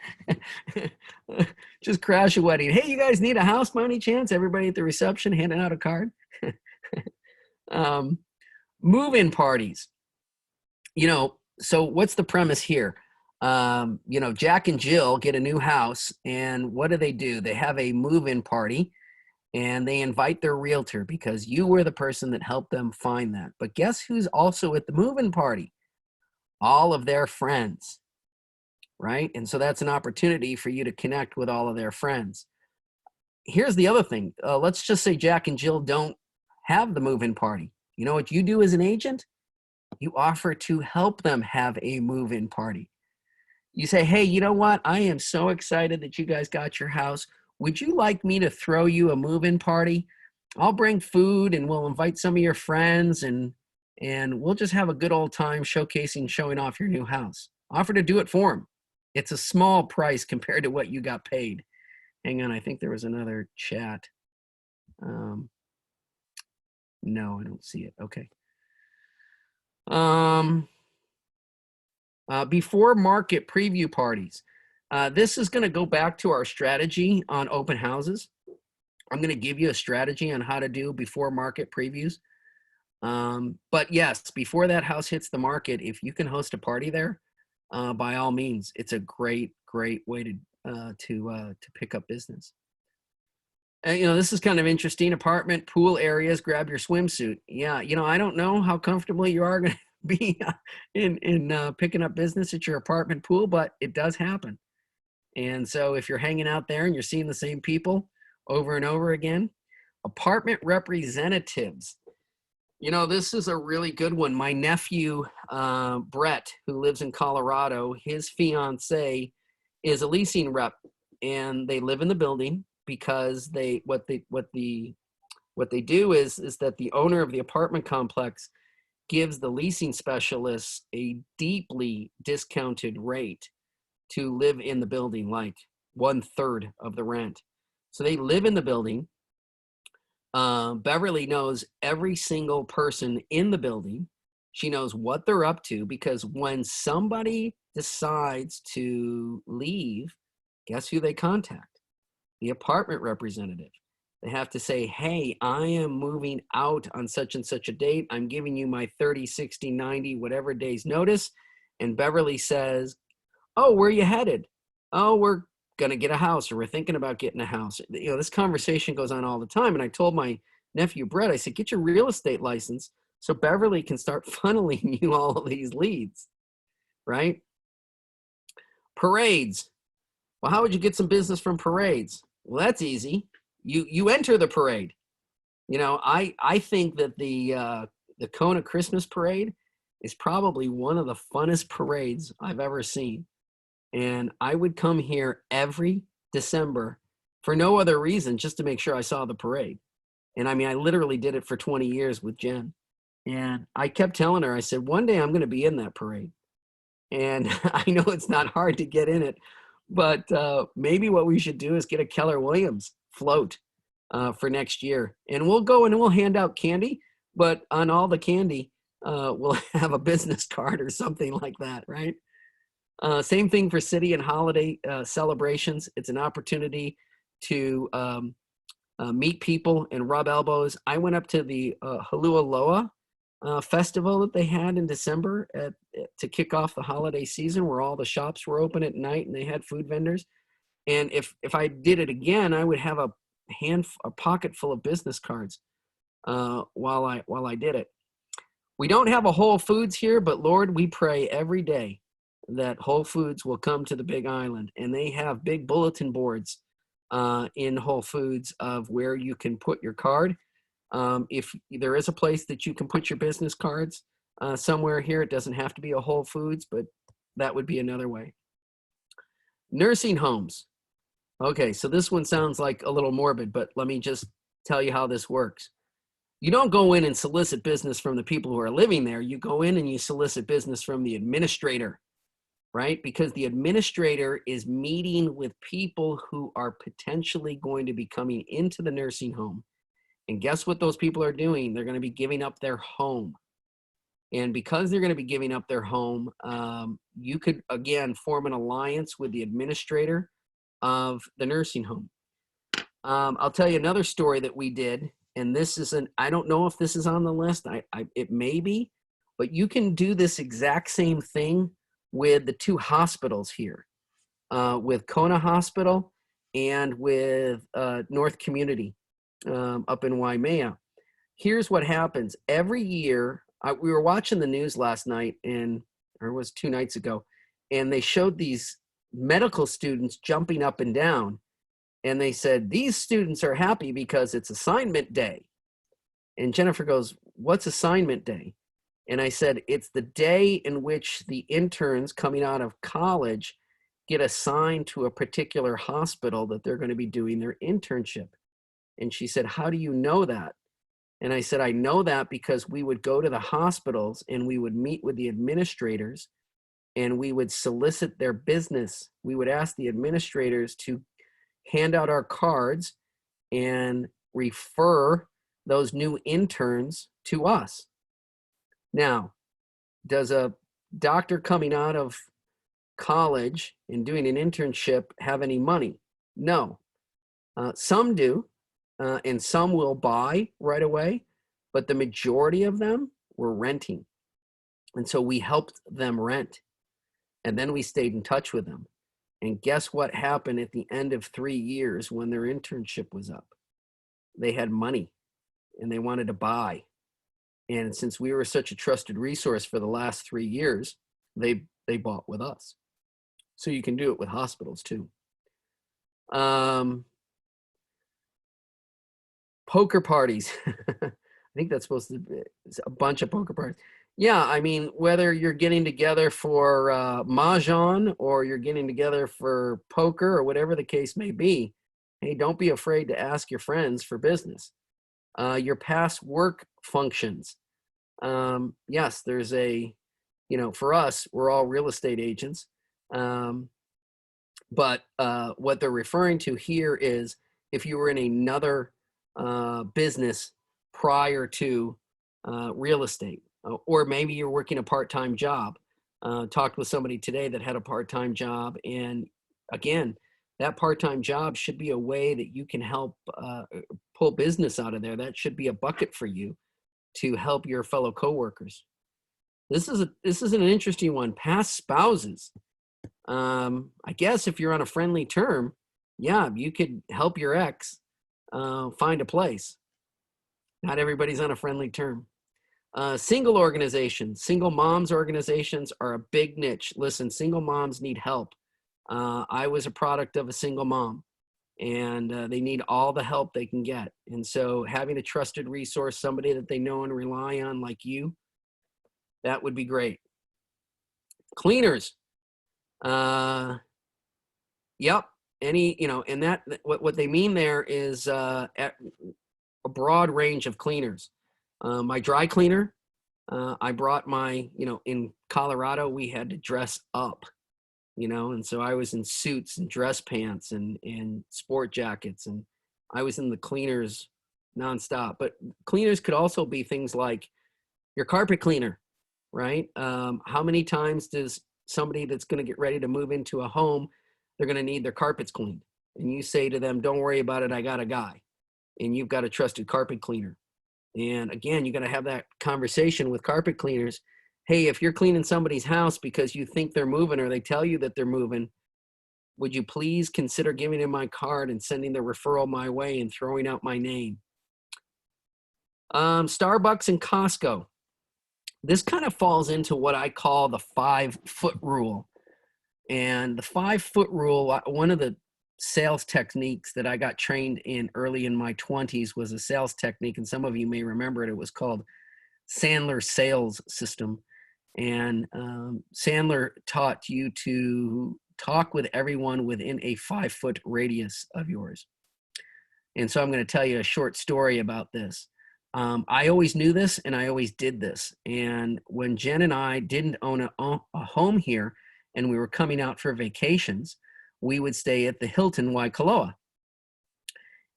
Just crash a wedding. Hey, you guys need a house by any chance? Everybody at the reception handing out a card. Move-in parties. So what's the premise here? Jack and Jill get a new house, and what do? They have a move-in party, and they invite their realtor because you were the person that helped them find that. But guess who's also at the move-in party? All of their friends, right? And so that's an opportunity for you to connect with all of their friends. Here's the other thing. Let's just say Jack and Jill don't have the move-in party. You know what you do as an agent? You offer to help them have a move-in party. You say, hey, you know what? I am so excited that you guys got your house. Would you like me to throw you a move-in party? I'll bring food and we'll invite some of your friends and we'll just have a good old time showing off your new house. Offer to do it for them. It's a small price compared to what you got paid. Hang on, I think there was another chat. No, I don't see it. Okay. Before market preview parties. This is going to go back to our strategy on open houses. I'm going to give you a strategy on how to do before market previews. But yes, before that house hits the market, if you can host a party there, by all means, it's a great way to pick up business. This is kind of interesting. Apartment, pool areas, grab your swimsuit. Yeah, I don't know how comfortable you are going to be in picking up business at your apartment pool, but it does happen. And so if you're hanging out there and you're seeing the same people over and over again, apartment representatives. This is a really good one. My nephew, Brett, who lives in Colorado, his fiance is a leasing rep, and they live in the building because what they do is that the owner of the apartment complex gives the leasing specialists a deeply discounted rate to live in the building, like 1/3 of the rent. So they live in the building. Beverly knows every single person in the building. She knows what they're up to, because when somebody decides to leave, guess who they contact? The apartment representative. They have to say, hey, I am moving out on such and such a date. I'm giving you my 30, 60, 90, whatever days notice. And Beverly says, oh, where are you headed? Oh, we're going to get a house, or we're thinking about getting a house. This conversation goes on all the time. And I told my nephew, Brett, I said, get your real estate license so Beverly can start funneling you all of these leads, right? Parades. Well, how would you get some business from parades? Well, that's easy. You enter the parade. I think that the Kona Christmas parade is probably one of the funnest parades I've ever seen. And I would come here every December for no other reason, just to make sure I saw the parade. And I literally did it for 20 years with Jen. And I kept telling her, I said, one day I'm going to be in that parade. And I know it's not hard to get in it, but maybe what we should do is get a Keller Williams float for next year. And we'll go and we'll hand out candy, but on all the candy, we'll have a business card or something like that, right? Same thing for city and holiday celebrations. It's an opportunity to meet people and rub elbows. I went up to the Hulualoa festival that they had in December to kick off the holiday season, where all the shops were open at night and they had food vendors. And if I did it again, I would have a pocket full of business cards while I did it. We don't have a Whole Foods here, but Lord, we pray every day that Whole Foods will come to the Big Island, and they have big bulletin boards in Whole Foods of where you can put your card. If there is a place that you can put your business cards somewhere here, it doesn't have to be a Whole Foods, but that would be another way. Nursing homes. Okay, so this one sounds like a little morbid, but let me just tell you how this works. You don't go in and solicit business from the people who are living there. You go in and you solicit business from the administrator, right? Because the administrator is meeting with people who are potentially going to be coming into the nursing home. And guess what those people are doing? They're going to be giving up their home. And because they're going to be giving up their home, you could, again, form an alliance with the administrator of the nursing home. I'll tell you another story that we did and this isn't, I don't know if this is on the list. It may be, but you can do this exact same thing with the 2 hospitals here, with Kona Hospital and with North Community up in Waimea. Here's what happens every year. We were watching the news last night, or it was 2 nights ago, and they showed these medical students jumping up and down. And they said, these students are happy because it's assignment day. And Jennifer goes, what's assignment day? And I said, it's the day in which the interns coming out of college get assigned to a particular hospital that they're going to be doing their internship. And she said, how do you know that? And I said, I know that because we would go to the hospitals and we would meet with the administrators and we would solicit their business. We would ask the administrators to hand out our cards and refer those new interns to us. Now, does a doctor coming out of college and doing an internship have any money? No. Some do, and some will buy right away, but the majority of them were renting. And so we helped them rent, and then we stayed in touch with them. And guess what happened at the end of 3 years when their internship was up? They had money and they wanted to buy. And since we were such a trusted resource for the last 3 years, they bought with us. So you can do it with hospitals too. Poker parties. I think that's supposed to be a bunch of poker parties. Yeah, I mean, whether you're getting together for mahjong or you're getting together for poker or whatever the case may be, hey, don't be afraid to ask your friends for business. Your past work functions. Yes, there's for us, we're all real estate agents. But what they're referring to here is if you were in another business prior to real estate, or maybe you're working a part-time job. Talked with somebody today that had a part-time job, and again, that part-time job should be a way that you can help pull business out of there. That should be a bucket for you to help your fellow coworkers. This is an interesting one. Past spouses. I guess if you're on a friendly term, yeah, you could help your ex find a place. Not everybody's on a friendly term. Single organizations, single moms organizations are a big niche. Listen, single moms need help. I was a product of a single mom, and they need all the help they can get. And so having a trusted resource, somebody that they know and rely on like you, that would be great. Cleaners. Yep. And that what they mean there is at a broad range of cleaners. My dry cleaner, I brought my, in Colorado, we had to dress up, and so I was in suits and dress pants and sport jackets, and I was in the cleaners nonstop. But cleaners could also be things like your carpet cleaner, right? How many times does somebody that's going to get ready to move into a home, they're going to need their carpets cleaned? And you say to them, don't worry about it, I got a guy. And you've got a trusted carpet cleaner. And again, you got to have that conversation with carpet cleaners. Hey, if you're cleaning somebody's house because you think they're moving or they tell you that they're moving, would you please consider giving them my card and sending the referral my way and throwing out my name? Starbucks and Costco. This kind of falls into what I call the 5-foot rule. And the 5-foot rule, one of the sales techniques that I got trained in early in my 20s was a sales technique, and some of you may remember it. It was called Sandler's sales system. And Sandler taught you to talk with everyone within a 5-foot radius of yours. And so I'm going to tell you a short story about this. I always knew this and I always did this. And when Jen and I didn't own a home here and we were coming out for vacations, we would stay at the Hilton Waikoloa.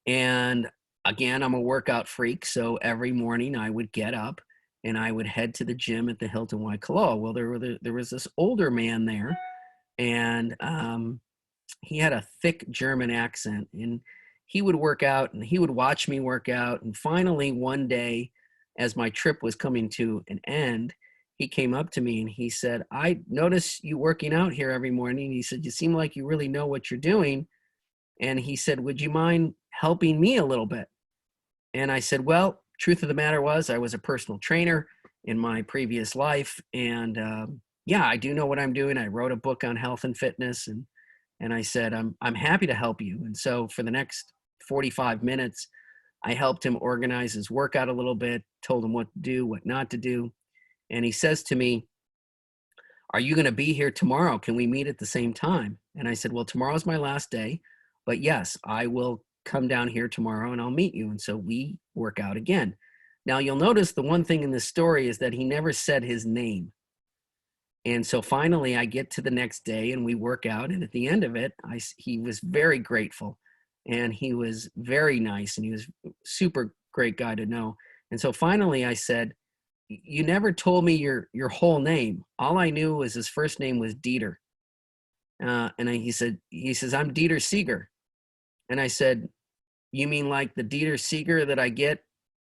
And again, I'm a workout freak. So every morning I would get up and I would head to the gym at the Hilton Waikoloa. Well, there was this older man there, and he had a thick German accent. And he would work out and he would watch me work out. And finally, one day, as my trip was coming to an end, he came up to me and he said, I notice you working out here every morning. He said, you seem like you really know what you're doing. And he said, would you mind helping me a little bit? And I said, well, truth of the matter was I was a personal trainer in my previous life. And yeah, I do know what I'm doing. I wrote a book on health and fitness. And I said, I'm happy to help you. And so for the next 45 minutes, I helped him organize his workout a little bit, told him what to do, what not to do. And he says to me, are you going to be here tomorrow? Can we meet at the same time? And I said, well, tomorrow's my last day, but yes, I will come down here tomorrow and I'll meet you. And so we work out again. Now you'll notice the one thing in this story is that he never said his name. And so finally I get to the next day and we work out. And at the end of it, he was very grateful and he was very nice and he was a super great guy to know. And so finally I said, you never told me your whole name. All I knew was his first name was Dieter. He says, I'm Dieter Seeger. And I said, you mean like the Dieter Seeger that I get,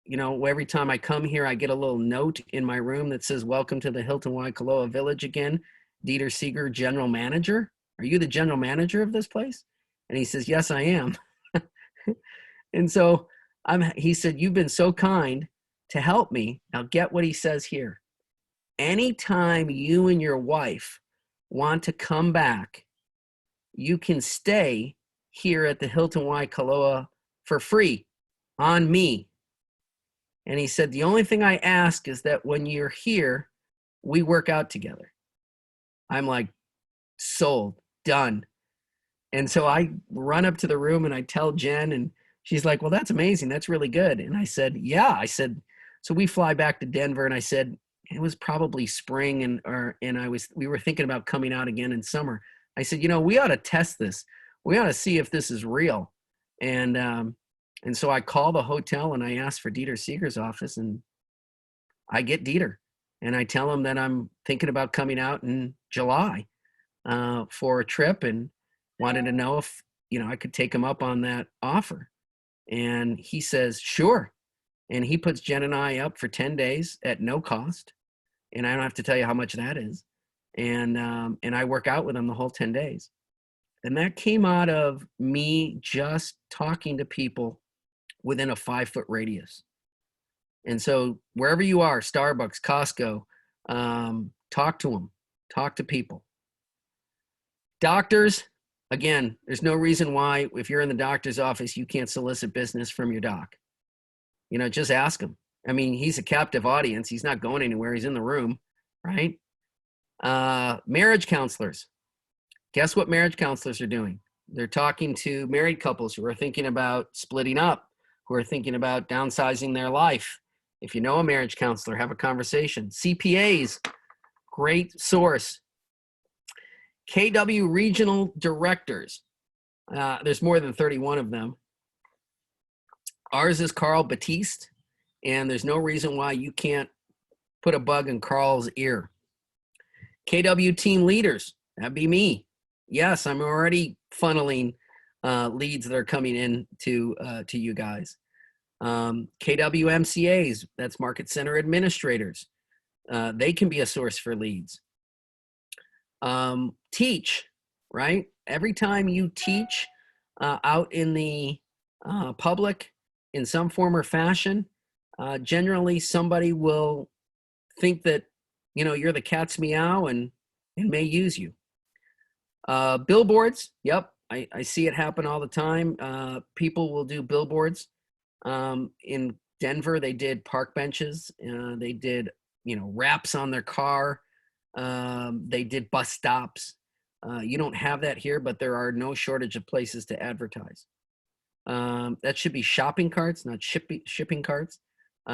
you know, every time I come here, I get a little note in my room that says, welcome to the Hilton Waikoloa Village again, Dieter Seeger, general manager. Are you the general manager of this place? And he says, yes, I am. And so he said, you've been so kind to help me. Now get what he says here. Anytime you and your wife want to come back, you can stay here at the Hilton Waikoloa for free on me. And he said, the only thing I ask is that when you're here, we work out together. I'm like, sold, done. And so I run up to the room and I tell Jen, and she's like, well, that's amazing. That's really good. And I said, yeah. I said, so we fly back to Denver, and I said, it was probably spring, and we were thinking about coming out again in summer. I said, you know, we ought to test this. We ought to see if this is real. And so I call the hotel and I ask for Dieter Seeger's office, and I get Dieter, and I tell him that I'm thinking about coming out in July for a trip, and wanted to know if, you know, I could take him up on that offer. And he says, sure. And he puts Jen and I up for 10 days at no cost. And I don't have to tell you how much that is. And I work out with him the whole 10 days. And that came out of me just talking to people within a 5-foot radius. And so wherever you are, Starbucks, Costco, talk to them, talk to people. Doctors, again, there's no reason why if you're in the doctor's office, you can't solicit business from your doc. You know, just ask him. I mean, he's a captive audience. He's not going anywhere. He's in the room, right? Marriage counselors. Guess what marriage counselors are doing? They're talking to married couples who are thinking about splitting up, who are thinking about downsizing their life. If you know a marriage counselor, have a conversation. CPAs, great source. KW regional directors. There's more than 31 of them. Ours is Carl Batiste, and there's no reason why you can't put a bug in Carl's ear. KW team leaders, that'd be me. Yes, I'm already funneling leads that are coming in to you guys. KW MCAs, that's market center administrators. They can be a source for leads. Teach, right? Every time you teach out in the public in some form or fashion, generally somebody will think that, you know, you're the cat's meow and may use you. Billboards, yep, I see it happen all the time. People will do billboards. In Denver, they did park benches. They did, you know, wraps on their car. They did bus stops. You don't have that here, but there are no shortage of places to advertise. That should be shopping carts, not shipping carts.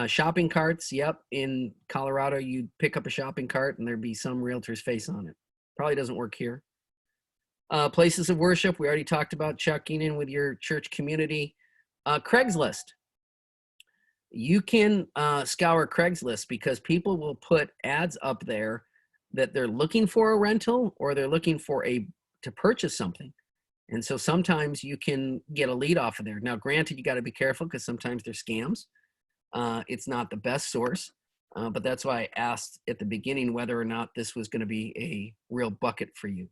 Shopping carts, yep. In Colorado, you'd pick up a shopping cart and there'd be some realtor's face on it. Probably doesn't work here. Places of worship, we already talked about checking in with your church community. Craigslist. You can scour Craigslist because people will put ads up there that they're looking for a rental or they're looking for to purchase something. And so sometimes you can get a lead off of there. Now, granted, you got to be careful because sometimes they're scams. It's not the best source, but that's why I asked at the beginning whether or not this was going to be a real bucket for you.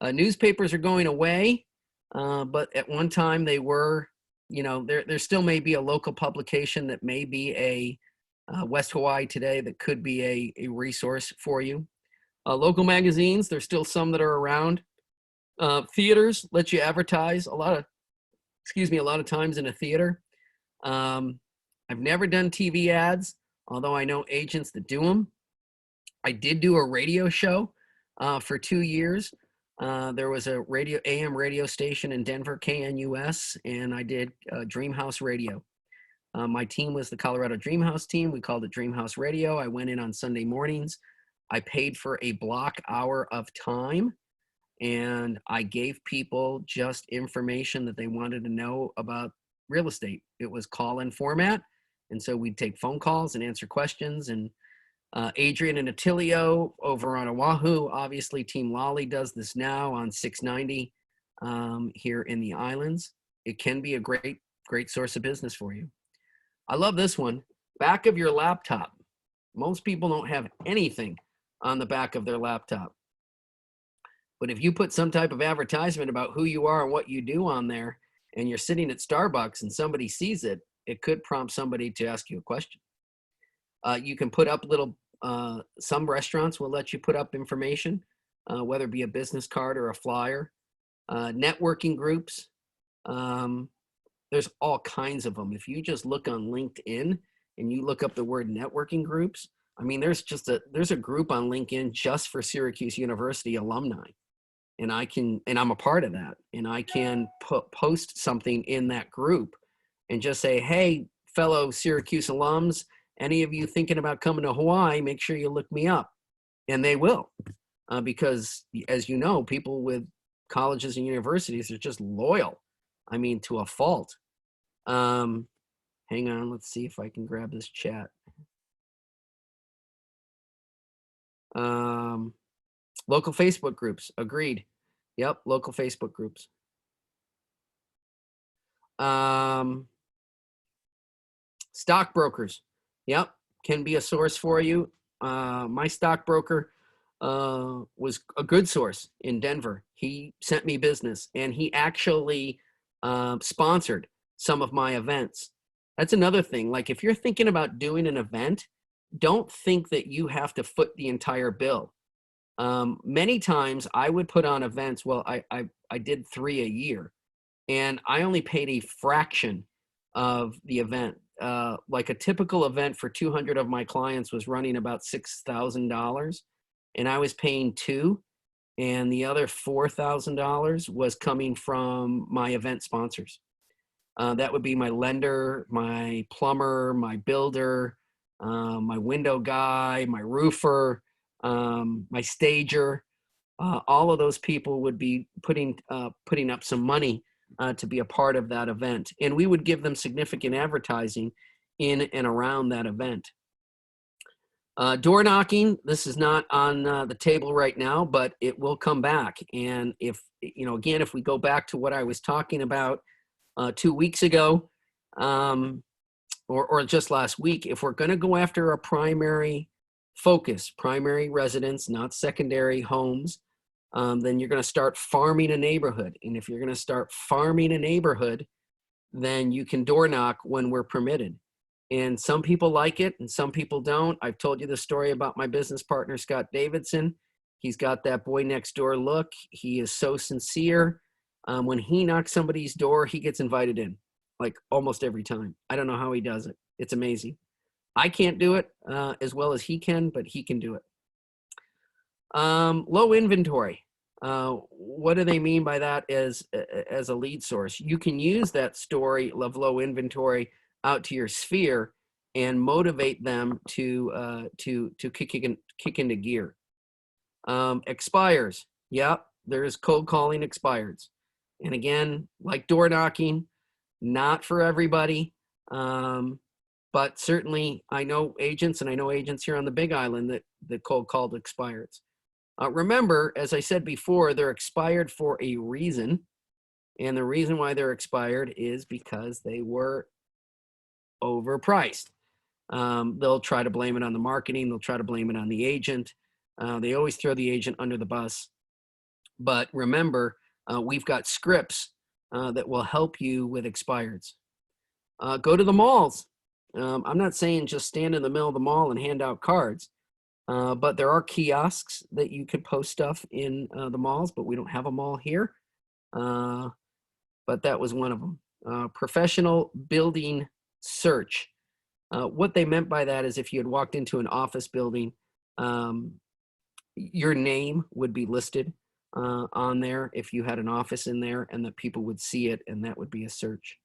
Newspapers are going away, but at one time they were, there still may be a local publication that may be a West Hawaii Today that could be a resource for you. Local magazines, there's still some that are around. Theaters let you advertise a lot of times in a theater. I've never done TV ads, although I know agents that do them. I did do a radio show for 2 years. There was a AM radio station in Denver, KNUS, and I did Dreamhouse Radio. My team was the Colorado Dreamhouse team. We called it Dreamhouse Radio. I went in on Sunday mornings. I paid for a block hour of time, and I gave people just information that they wanted to know about real estate. It was call-in format, and so we'd take phone calls and answer questions. And Adrian and Attilio over on Oahu, obviously Team Lolly does this now on 690 here in the islands. It can be a great source of business for you. I love this one. Back of your laptop. Most people don't have anything on the back of their laptop. But if you put some type of advertisement about who you are and what you do on there, and you're sitting at Starbucks and somebody sees it, it could prompt somebody to ask you a question. You can put up some restaurants will let you put up information, whether it be a business card or a flyer. Networking groups, there's all kinds of them. If you just look on LinkedIn and you look up the word networking groups, I mean, there's a group on LinkedIn just for Syracuse University alumni. And I'm a part of that. And I can post something in that group and just say, hey, fellow Syracuse alums, any of you thinking about coming to Hawaii, make sure you look me up. And they will, because as you know, people with colleges and universities are just loyal. I mean, to a fault. Hang on, let's see if I can grab this chat. Local Facebook groups, agreed. Yep, local Facebook groups. Stockbrokers, yep, can be a source for you. My stockbroker was a good source in Denver. He sent me business, and he actually sponsored some of my events. That's another thing. Like, if you're thinking about doing an event, don't think that you have to foot the entire bill. Many times I would put on events. Well, I did 3 a year, and I only paid a fraction of the event. Like a typical event for 200 of my clients was running about $6,000, and I was paying $2,000, and the other $4,000 was coming from my event sponsors. That would be my lender, my plumber, my builder, my window guy, my roofer, my stager. All of those people would be putting up some money to be a part of that event. And we would give them significant advertising in and around that event. Door knocking, this is not on the table right now, but it will come back. And if we go back to what I was talking about 2 weeks ago, or just last week, if we're going to go after a primary focus, primary residence, not secondary homes, then you're going to start farming a neighborhood. And if you're going to start farming a neighborhood, then you can door knock when we're permitted. And some people like it and some people don't. I've told you the story about my business partner, Scott Davidson. He's got that boy next door look. He is so sincere. When he knocks somebody's door, he gets invited in, like almost every time. I don't know how he does it. It's amazing. I can't do it as well as he can, but he can do it. Low inventory. What do they mean by that as a lead source? You can use that story of low inventory out to your sphere and motivate them to kick into gear. Expires. Yep, there's cold calling expireds. And again, like door knocking, not for everybody. But certainly I know agents, and I know agents here on the Big Island that cold called expireds. Remember, as I said before, they're expired for a reason. And the reason why they're expired is because they were overpriced. They'll try to blame it on the marketing. They'll try to blame it on the agent. They always throw the agent under the bus. But remember, we've got scripts that will help you with expireds. Go to the malls. I'm not saying just stand in the middle of the mall and hand out cards, but there are kiosks that you could post stuff in the malls, but we don't have a mall here. But that was one of them. Professional building search. What they meant by that is if you had walked into an office building, your name would be listed on there if you had an office in there, and that people would see it, and that would be a search,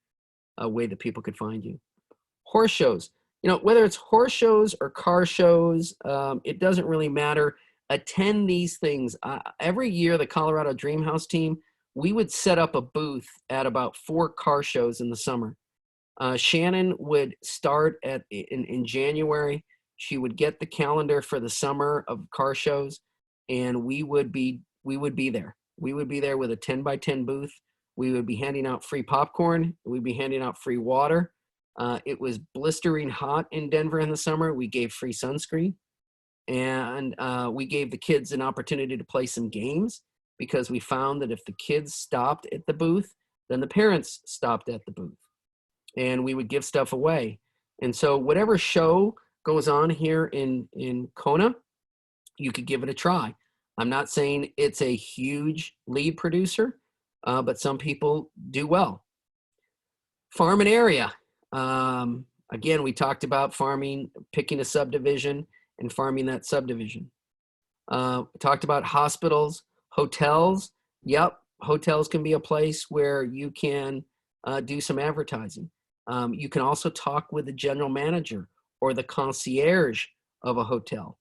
a way that people could find you. Horse shows. You know, whether it's horse shows or car shows, it doesn't really matter. Attend these things. Every year, the Colorado Dream House team, we would set up a booth at about 4 car shows in the summer. Shannon would start in January. She would get the calendar for the summer of car shows, and we would be there. We would be there with a 10 by 10 booth. We would be handing out free popcorn. We'd be handing out free water. It was blistering hot in Denver in the summer. We gave free sunscreen, and we gave the kids an opportunity to play some games, because we found that if the kids stopped at the booth, then the parents stopped at the booth, and we would give stuff away. And so whatever show goes on here in Kona, you could give it a try. I'm not saying it's a huge lead producer, but some people do well. Farm and area. Again, we talked about farming, picking a subdivision and farming that subdivision. Talked about hospitals, hotels. Yep, hotels can be a place where you can do some advertising. You can also talk with the general manager or the concierge of a hotel.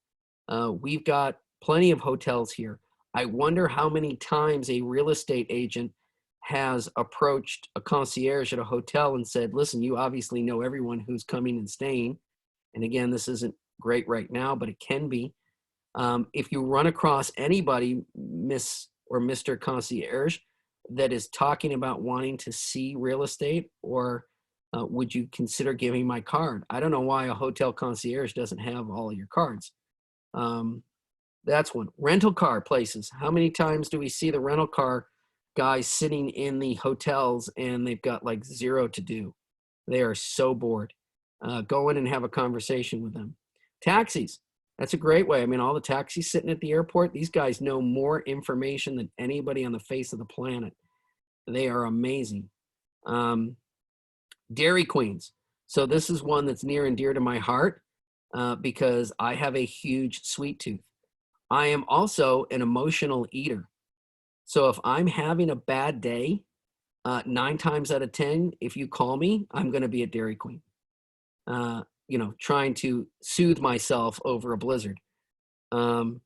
We've got plenty of hotels here. I wonder how many times a real estate agent has approached a concierge at a hotel and said, listen, you obviously know everyone who's coming and staying. And again, this isn't great right now, but it can be. If you run across anybody, Miss or Mr. Concierge, that is talking about wanting to see real estate, or would you consider giving my card? I don't know why a hotel concierge doesn't have all of your cards. That's one. Rental car places. How many times do we see the rental car guys sitting in the hotels and they've got like 0 to do? They are so bored. Go in and have a conversation with them. Taxis. That's a great way. I mean, all the taxis sitting at the airport, these guys know more information than anybody on the face of the planet. They are amazing. Dairy Queens. So this is one that's near and dear to my heart because I have a huge sweet tooth. I am also an emotional eater. So if I'm having a bad day, 9 times out of 10, if you call me, I'm going to be at Dairy Queen, trying to soothe myself over a blizzard. In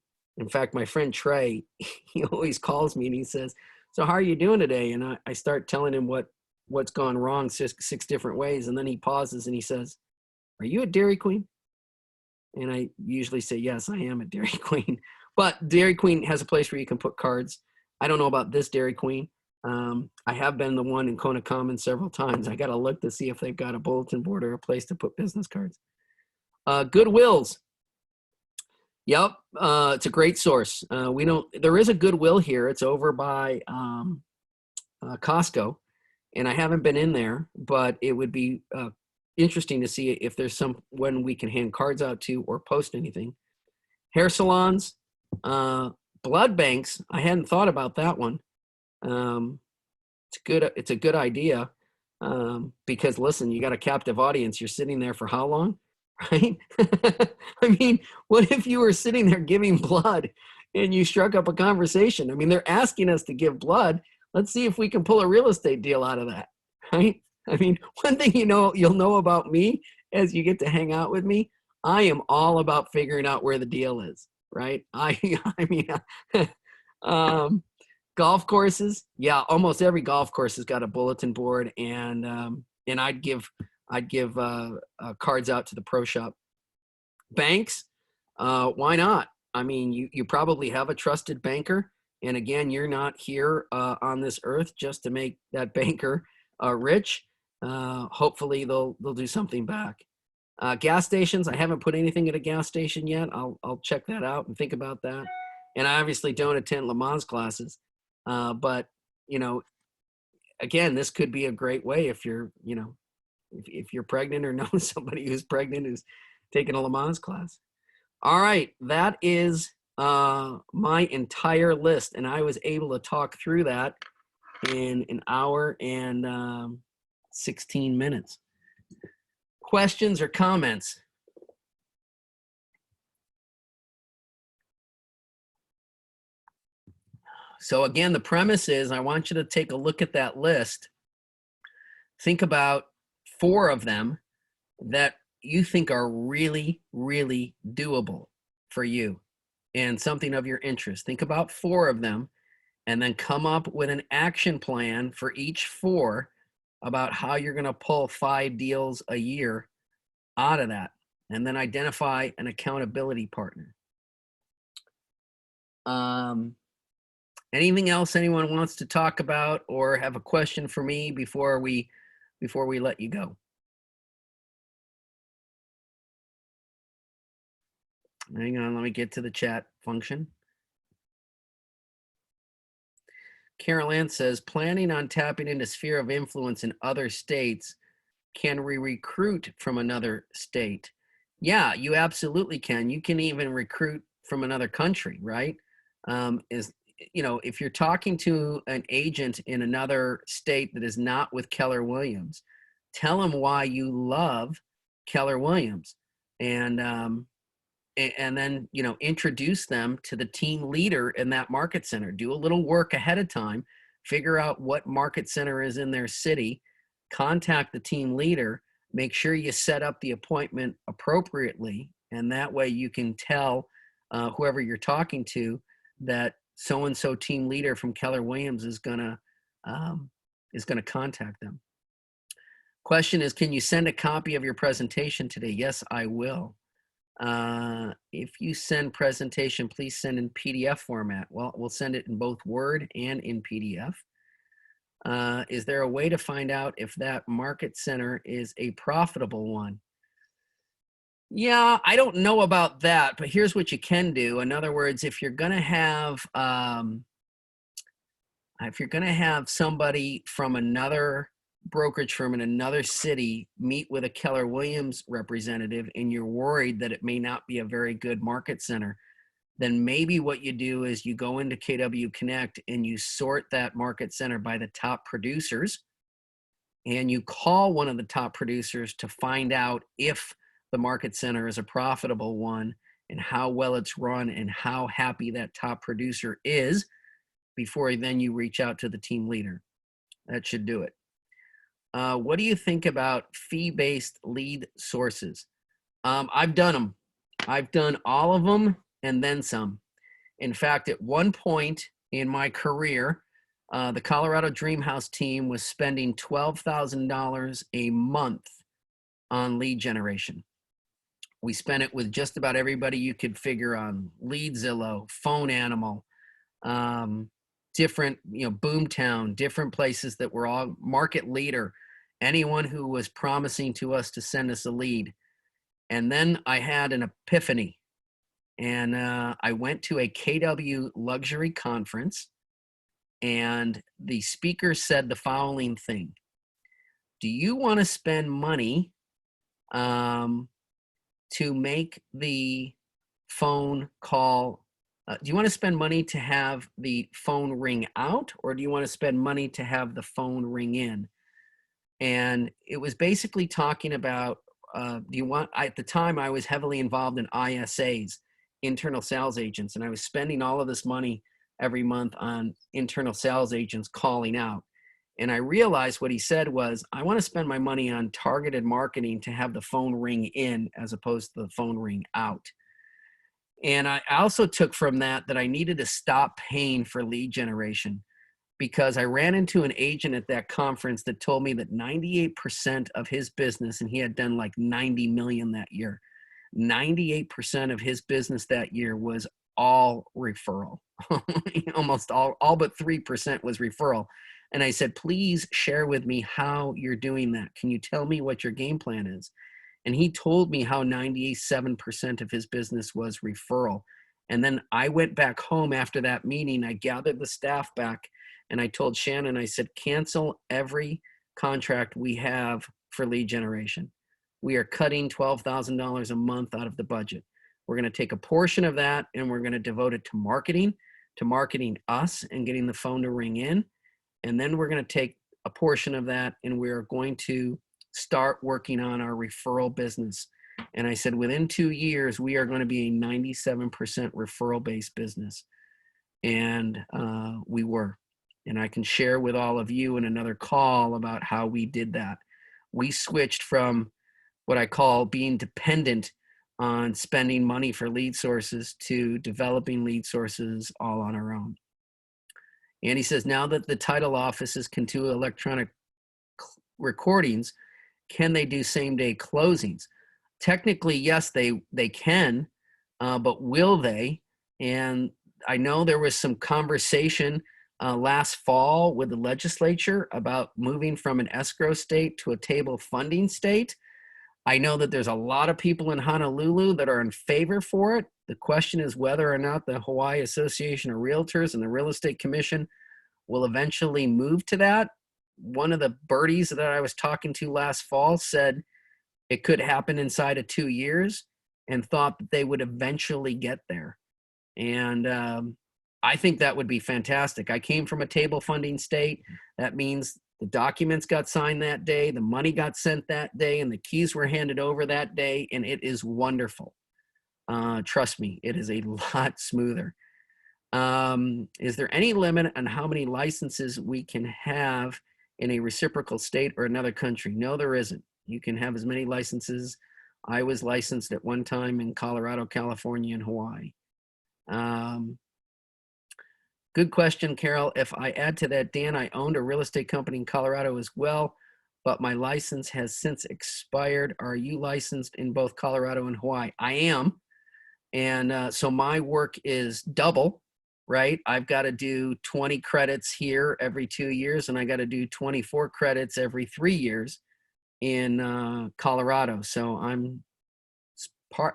fact, my friend Trey, he always calls me and he says, so how are you doing today? And I start telling him what's gone wrong 6 different ways. And then he pauses and he says, are you at Dairy Queen? And I usually say, yes, I am at Dairy Queen. But Dairy Queen has a place where you can put cards. I don't know about this Dairy Queen. I have been the one in Kona Commons several times. I got to look to see if they've got a bulletin board or a place to put business cards. Goodwills. Yep, it's a great source. There is a Goodwill here. It's over by Costco, and I haven't been in there, but it would be interesting to see if there's someone we can hand cards out to or post anything. Hair salons, blood banks. I hadn't thought about that one. It's a good idea because listen, you got a captive audience. You're sitting there for how long, right? I mean, what if you were sitting there giving blood and you struck up a conversation? I mean, they're asking us to give blood. Let's see if we can pull a real estate deal out of that, right? I mean, one thing you'll know about me as you get to hang out with me, I am all about figuring out where the deal is, right? Golf courses, yeah, almost every golf course has got a bulletin board, and I'd give cards out to the pro shop. Banks, why not? I mean, you probably have a trusted banker. And again, you're not here on this earth just to make that banker rich. Hopefully they'll do something back. Gas stations, I haven't put anything at a gas station yet. I'll check that out and think about that. And I obviously don't attend Le Mans classes, but you know, again, this could be a great way if you're, you know, if you're pregnant or know somebody who's pregnant who's taking a Le Mans class. All right, that is my entire list, and I was able to talk through that in an hour and 16 minutes. Questions or comments? So again, the premise is I want you to take a look at that list. Think about 4 of them that you think are really, really doable for you and something of your interest. Think about 4 of them and then come up with an action plan for each 4 about how you're going to pull 5 deals a year out of that, and then identify an accountability partner. Anything else anyone wants to talk about or have a question for me before we let you go? Hang on, let me get to the chat function. Carol Ann says, planning on tapping into sphere of influence in other states, can we recruit from another state? Yeah, you absolutely can. You can even recruit from another country, right? You know, if you're talking to an agent in another state that is not with Keller Williams, tell them why you love Keller Williams, and then, you know, introduce them to the team leader in that market center. Do a little work ahead of time, figure out what market center is in their city, contact the team leader, make sure you set up the appointment appropriately, and that way you can tell whoever you're talking to that so-and-so team leader from Keller Williams is gonna contact them. Question is, can you send a copy of your presentation today? Yes, I will. If you send presentation, please send in PDF format. Well, we'll send it in both Word and in PDF. Is there a way to find out if that market center is a profitable one? Yeah, I don't know about that, but here's what you can do. In other words, if you're going to have somebody from another brokerage firm in another city meet with a Keller Williams representative and you're worried that it may not be a very good market center, then maybe what you do is you go into KW Connect and you sort that market center by the top producers, and you call one of the top producers to find out if the market center is a profitable one and how well it's run and how happy that top producer is before then you reach out to the team leader. That should do it. What do you think about fee-based lead sources? I've done them. I've done all of them and then some. In fact, at one point in my career, the Colorado Dream House team was spending $12,000 a month on lead generation. We spent it with just about everybody you could figure on: Leadzillow, Phone Animal, different, Boomtown, different places that were all market leader, anyone who was promising to us to send us a lead. And then I had an epiphany, and I went to a KW luxury conference, and the speaker said the following thing: do you want to spend money to make the phone call? Do you want to spend money to have the phone ring out, or do you want to spend money to have the phone ring in? And it was basically talking about, at the time I was heavily involved in ISAs, internal sales agents, and I was spending all of this money every month on internal sales agents calling out. And I realized what he said was, I want to spend my money on targeted marketing to have the phone ring in as opposed to the phone ring out. And I also took from that I needed to stop paying for lead generation, because I ran into an agent at that conference that told me that 98% of his business, and he had done like 90 million that year, 98% of his business that year was all referral. Almost all but 3% was referral. And I said, please share with me how you're doing that. Can you tell me what your game plan is? And he told me how 97% of his business was referral. And then I went back home after that meeting. I gathered the staff back and I told Shannon, I said, cancel every contract we have for lead generation. We are cutting $12,000 a month out of the budget. We're going to take a portion of that and we're going to devote it to marketing us and getting the phone to ring in. And then we're going to take a portion of that and we're going to start working on our referral business. And I said, within 2 years, we are going to be a 97% referral-based business. And we were. And I can share with all of you in another call about how we did that. We switched from what I call being dependent on spending money for lead sources to developing lead sources all on our own. And he says, now that the title offices can do electronic recordings, can they do same-day closings? Technically, yes, they can, but will they? And I know there was some conversation last fall with the legislature about moving from an escrow state to a table funding state. I know that there's a lot of people in Honolulu that are in favor for it. The question is whether or not the Hawaii Association of Realtors and the Real Estate Commission will eventually move to that. One of the birdies that I was talking to last fall said it could happen inside of 2 years and thought that they would eventually get there. And I think that would be fantastic. I came from a table funding state. That means the documents got signed that day, the money got sent that day, and the keys were handed over that day, and it is wonderful. Trust me, it is a lot smoother. Is there any limit on how many licenses we can have in a reciprocal state or another country? No, there isn't. You can have as many licenses. I was licensed at one time in Colorado, California, and Hawaii. Good question, Carol. If I add to that, Dan, I owned a real estate company in Colorado as well, but my license has since expired. Are you licensed in both Colorado and Hawaii? I am. And so my work is double, right? I've got to do 20 credits here every 2 years, and I got to do 24 credits every 3 years in Colorado. So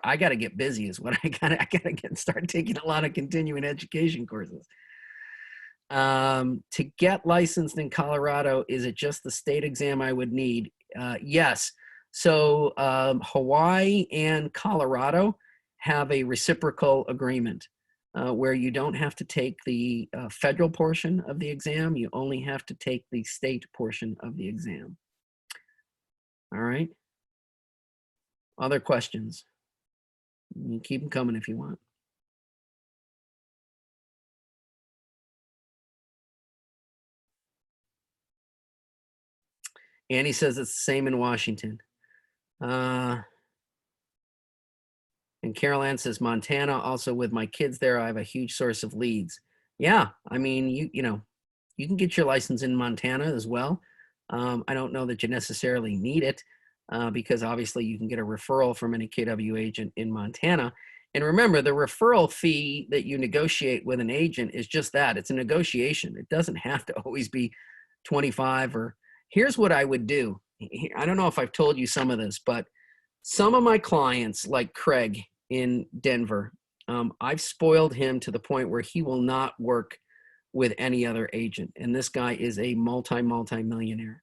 I got to get busy is what I got to start taking a lot of continuing education courses. To get licensed in Colorado, is it just the state exam I would need? Yes. So Hawaii and Colorado have a reciprocal agreement where you don't have to take the federal portion of the exam. You only have to take the state portion of the exam. All right. Other questions? You keep them coming if you want. Annie says it's the same in Washington. And Carol Ann says, Montana, also with my kids there, I have a huge source of leads. Yeah, I mean, you know, you can get your license in Montana as well. I don't know that you necessarily need it because obviously you can get a referral from any KW agent in Montana. And remember, the referral fee that you negotiate with an agent is just that. It's a negotiation. It doesn't have to always be 25 or here's what I would do. I don't know if I've told you some of this, but some of my clients like Craig in Denver, I've spoiled him to the point where he will not work with any other agent. And this guy is a multi-millionaire.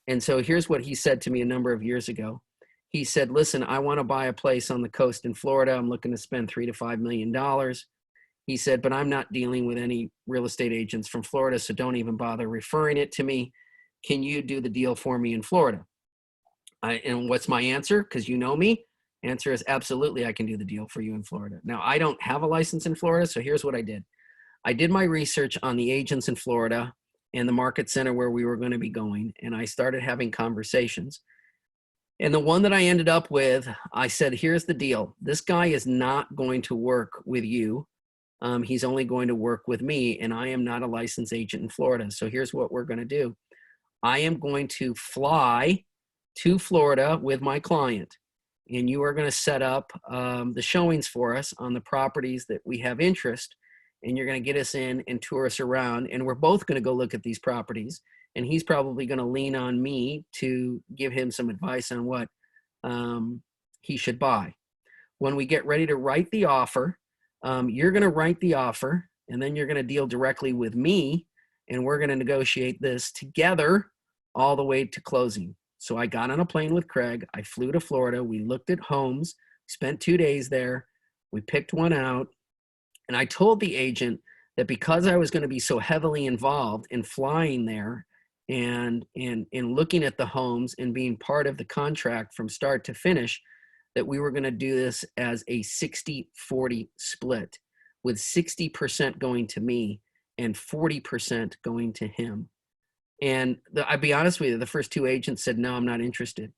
And so here's what he said to me a number of years ago. He said, listen, I want to buy a place on the coast in Florida. I'm looking to spend $3 to $5 million. He said, but I'm not dealing with any real estate agents from Florida, so don't even bother referring it to me. Can you do the deal for me in Florida? And what's my answer? Because you know me. Answer is absolutely, I can do the deal for you in Florida. Now, I don't have a license in Florida, so here's what I did. I did my research on the agents in Florida and the market center where we were going to be going, and I started having conversations. And the one that I ended up with, I said, here's the deal. This guy is not going to work with you. He's only going to work with me, and I am not a licensed agent in Florida. So here's what we're going to do. I am going to fly to Florida with my client, and you are going to set up the showings for us on the properties that we have interest, and you're going to get us in and tour us around, and we're both going to go look at these properties, and he's probably going to lean on me to give him some advice on what he should buy. When we get ready to write the offer, you're going to write the offer, and then you're going to deal directly with me, and we're going to negotiate this together all the way to closing. So I got on a plane with Craig. I flew to Florida. We looked at homes, spent 2 days there. We picked one out. And I told the agent that because I was going to be so heavily involved in flying there and in looking at the homes and being part of the contract from start to finish, that we were going to do this as a 60-40 split, with 60% going to me and 40% going to him. And I'll be honest with you, the first 2 agents said, no, I'm not interested,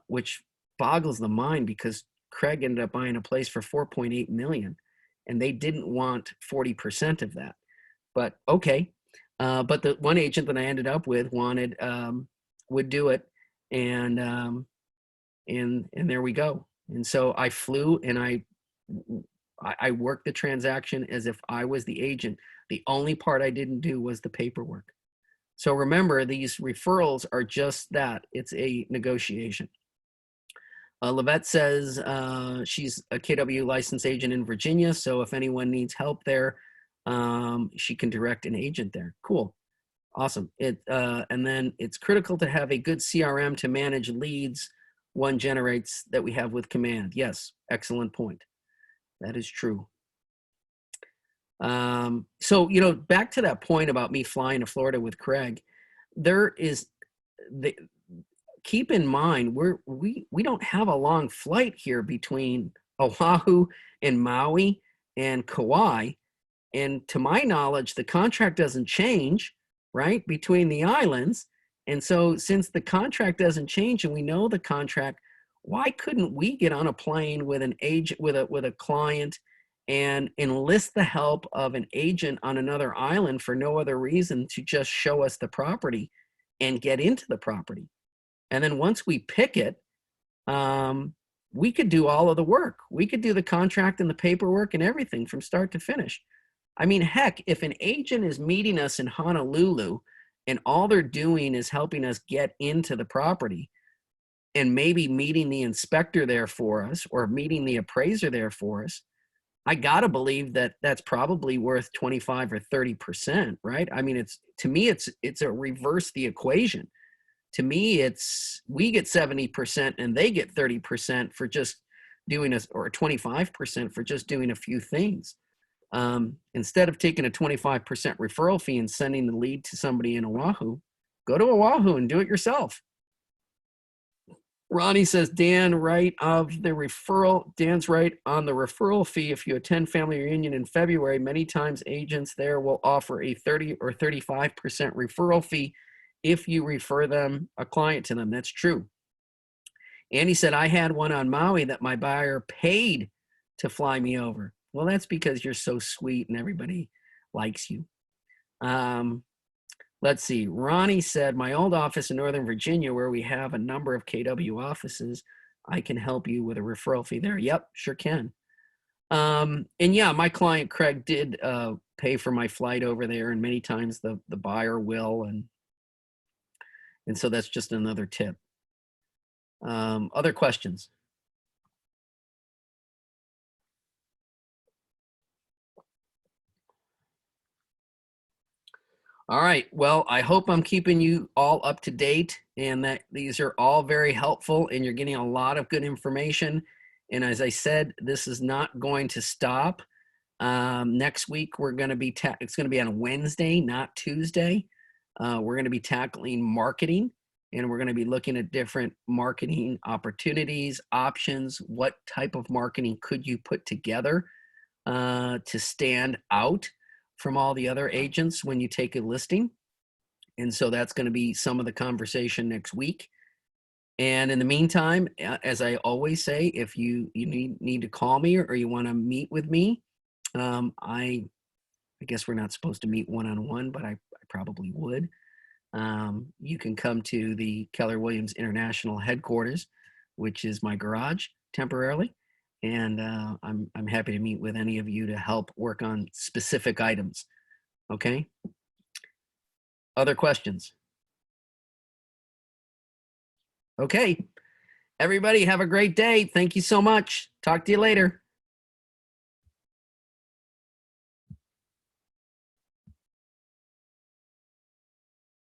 which boggles the mind because Craig ended up buying a place for $4.8 million, and they didn't want 40% of that. But okay. But the one agent that I ended up with would do it. And there we go. And so I flew and I worked the transaction as if I was the agent. The only part I didn't do was the paperwork. So remember, these referrals are just that. It's a negotiation. Lavette says she's a KW licensed agent in Virginia. So if anyone needs help there, she can direct an agent there. Cool. Awesome. And then it's critical to have a good CRM to manage leads one generates that we have with Command. Yes, excellent point. That is true. So, back to that point about me flying to Florida with Craig, keep in mind, we don't have a long flight here between Oahu and Maui and Kauai. And to my knowledge, the contract doesn't change, right, between the islands. And so since the contract doesn't change and we know the contract, why couldn't we get on a plane with an agent, with a client, and enlist the help of an agent on another island for no other reason to just show us the property and get into the property? And then once we pick it, we could do all of the work. We could do the contract and the paperwork and everything from start to finish. I mean, heck, if an agent is meeting us in Honolulu and all they're doing is helping us get into the property and maybe meeting the inspector there for us or meeting the appraiser there for us, I gotta believe that that's probably worth 25 or 30%, right? I mean, to me, it's a reverse the equation. To me, we get 70% and they get 30% for just doing or 25% for just doing a few things. Instead of taking a 25% referral fee and sending the lead to somebody in Oahu, go to Oahu and do it yourself. Ronnie says, Dan's right on the referral fee. If you attend family reunion in February, many times agents there will offer a 30 or 35% referral fee if you refer them a client to them. That's true. Andy said, I had one on Maui that my buyer paid to fly me over. Well, that's because you're so sweet and everybody likes you. Let's see. Ronnie said, my old office in Northern Virginia, where we have a number of KW offices, I can help you with a referral fee there. Yep, sure can. And yeah, my client Craig did pay for my flight over there, and many times the buyer will, and so that's just another tip. Other questions? All right. Well, I hope I'm keeping you all up to date and that these are all very helpful and you're getting a lot of good information. And as I said, this is not going to stop. Next week, we're going to be, it's going to be on Wednesday, not Tuesday. We're going to be tackling marketing, and we're going to be looking at different marketing opportunities, options. What type of marketing could you put together to stand out from all the other agents when you take a listing? And so that's going to be some of the conversation next week. And in the meantime, as I always say, if you need to call me or you want to meet with me, I guess we're not supposed to meet one-on-one, but I probably would. You can come to the Keller Williams International headquarters. which is my garage temporarily. And I'm happy to meet with any of you to help work on specific items. Okay? Other questions? Okay. Everybody have a great day. Thank you so much. Talk to you later.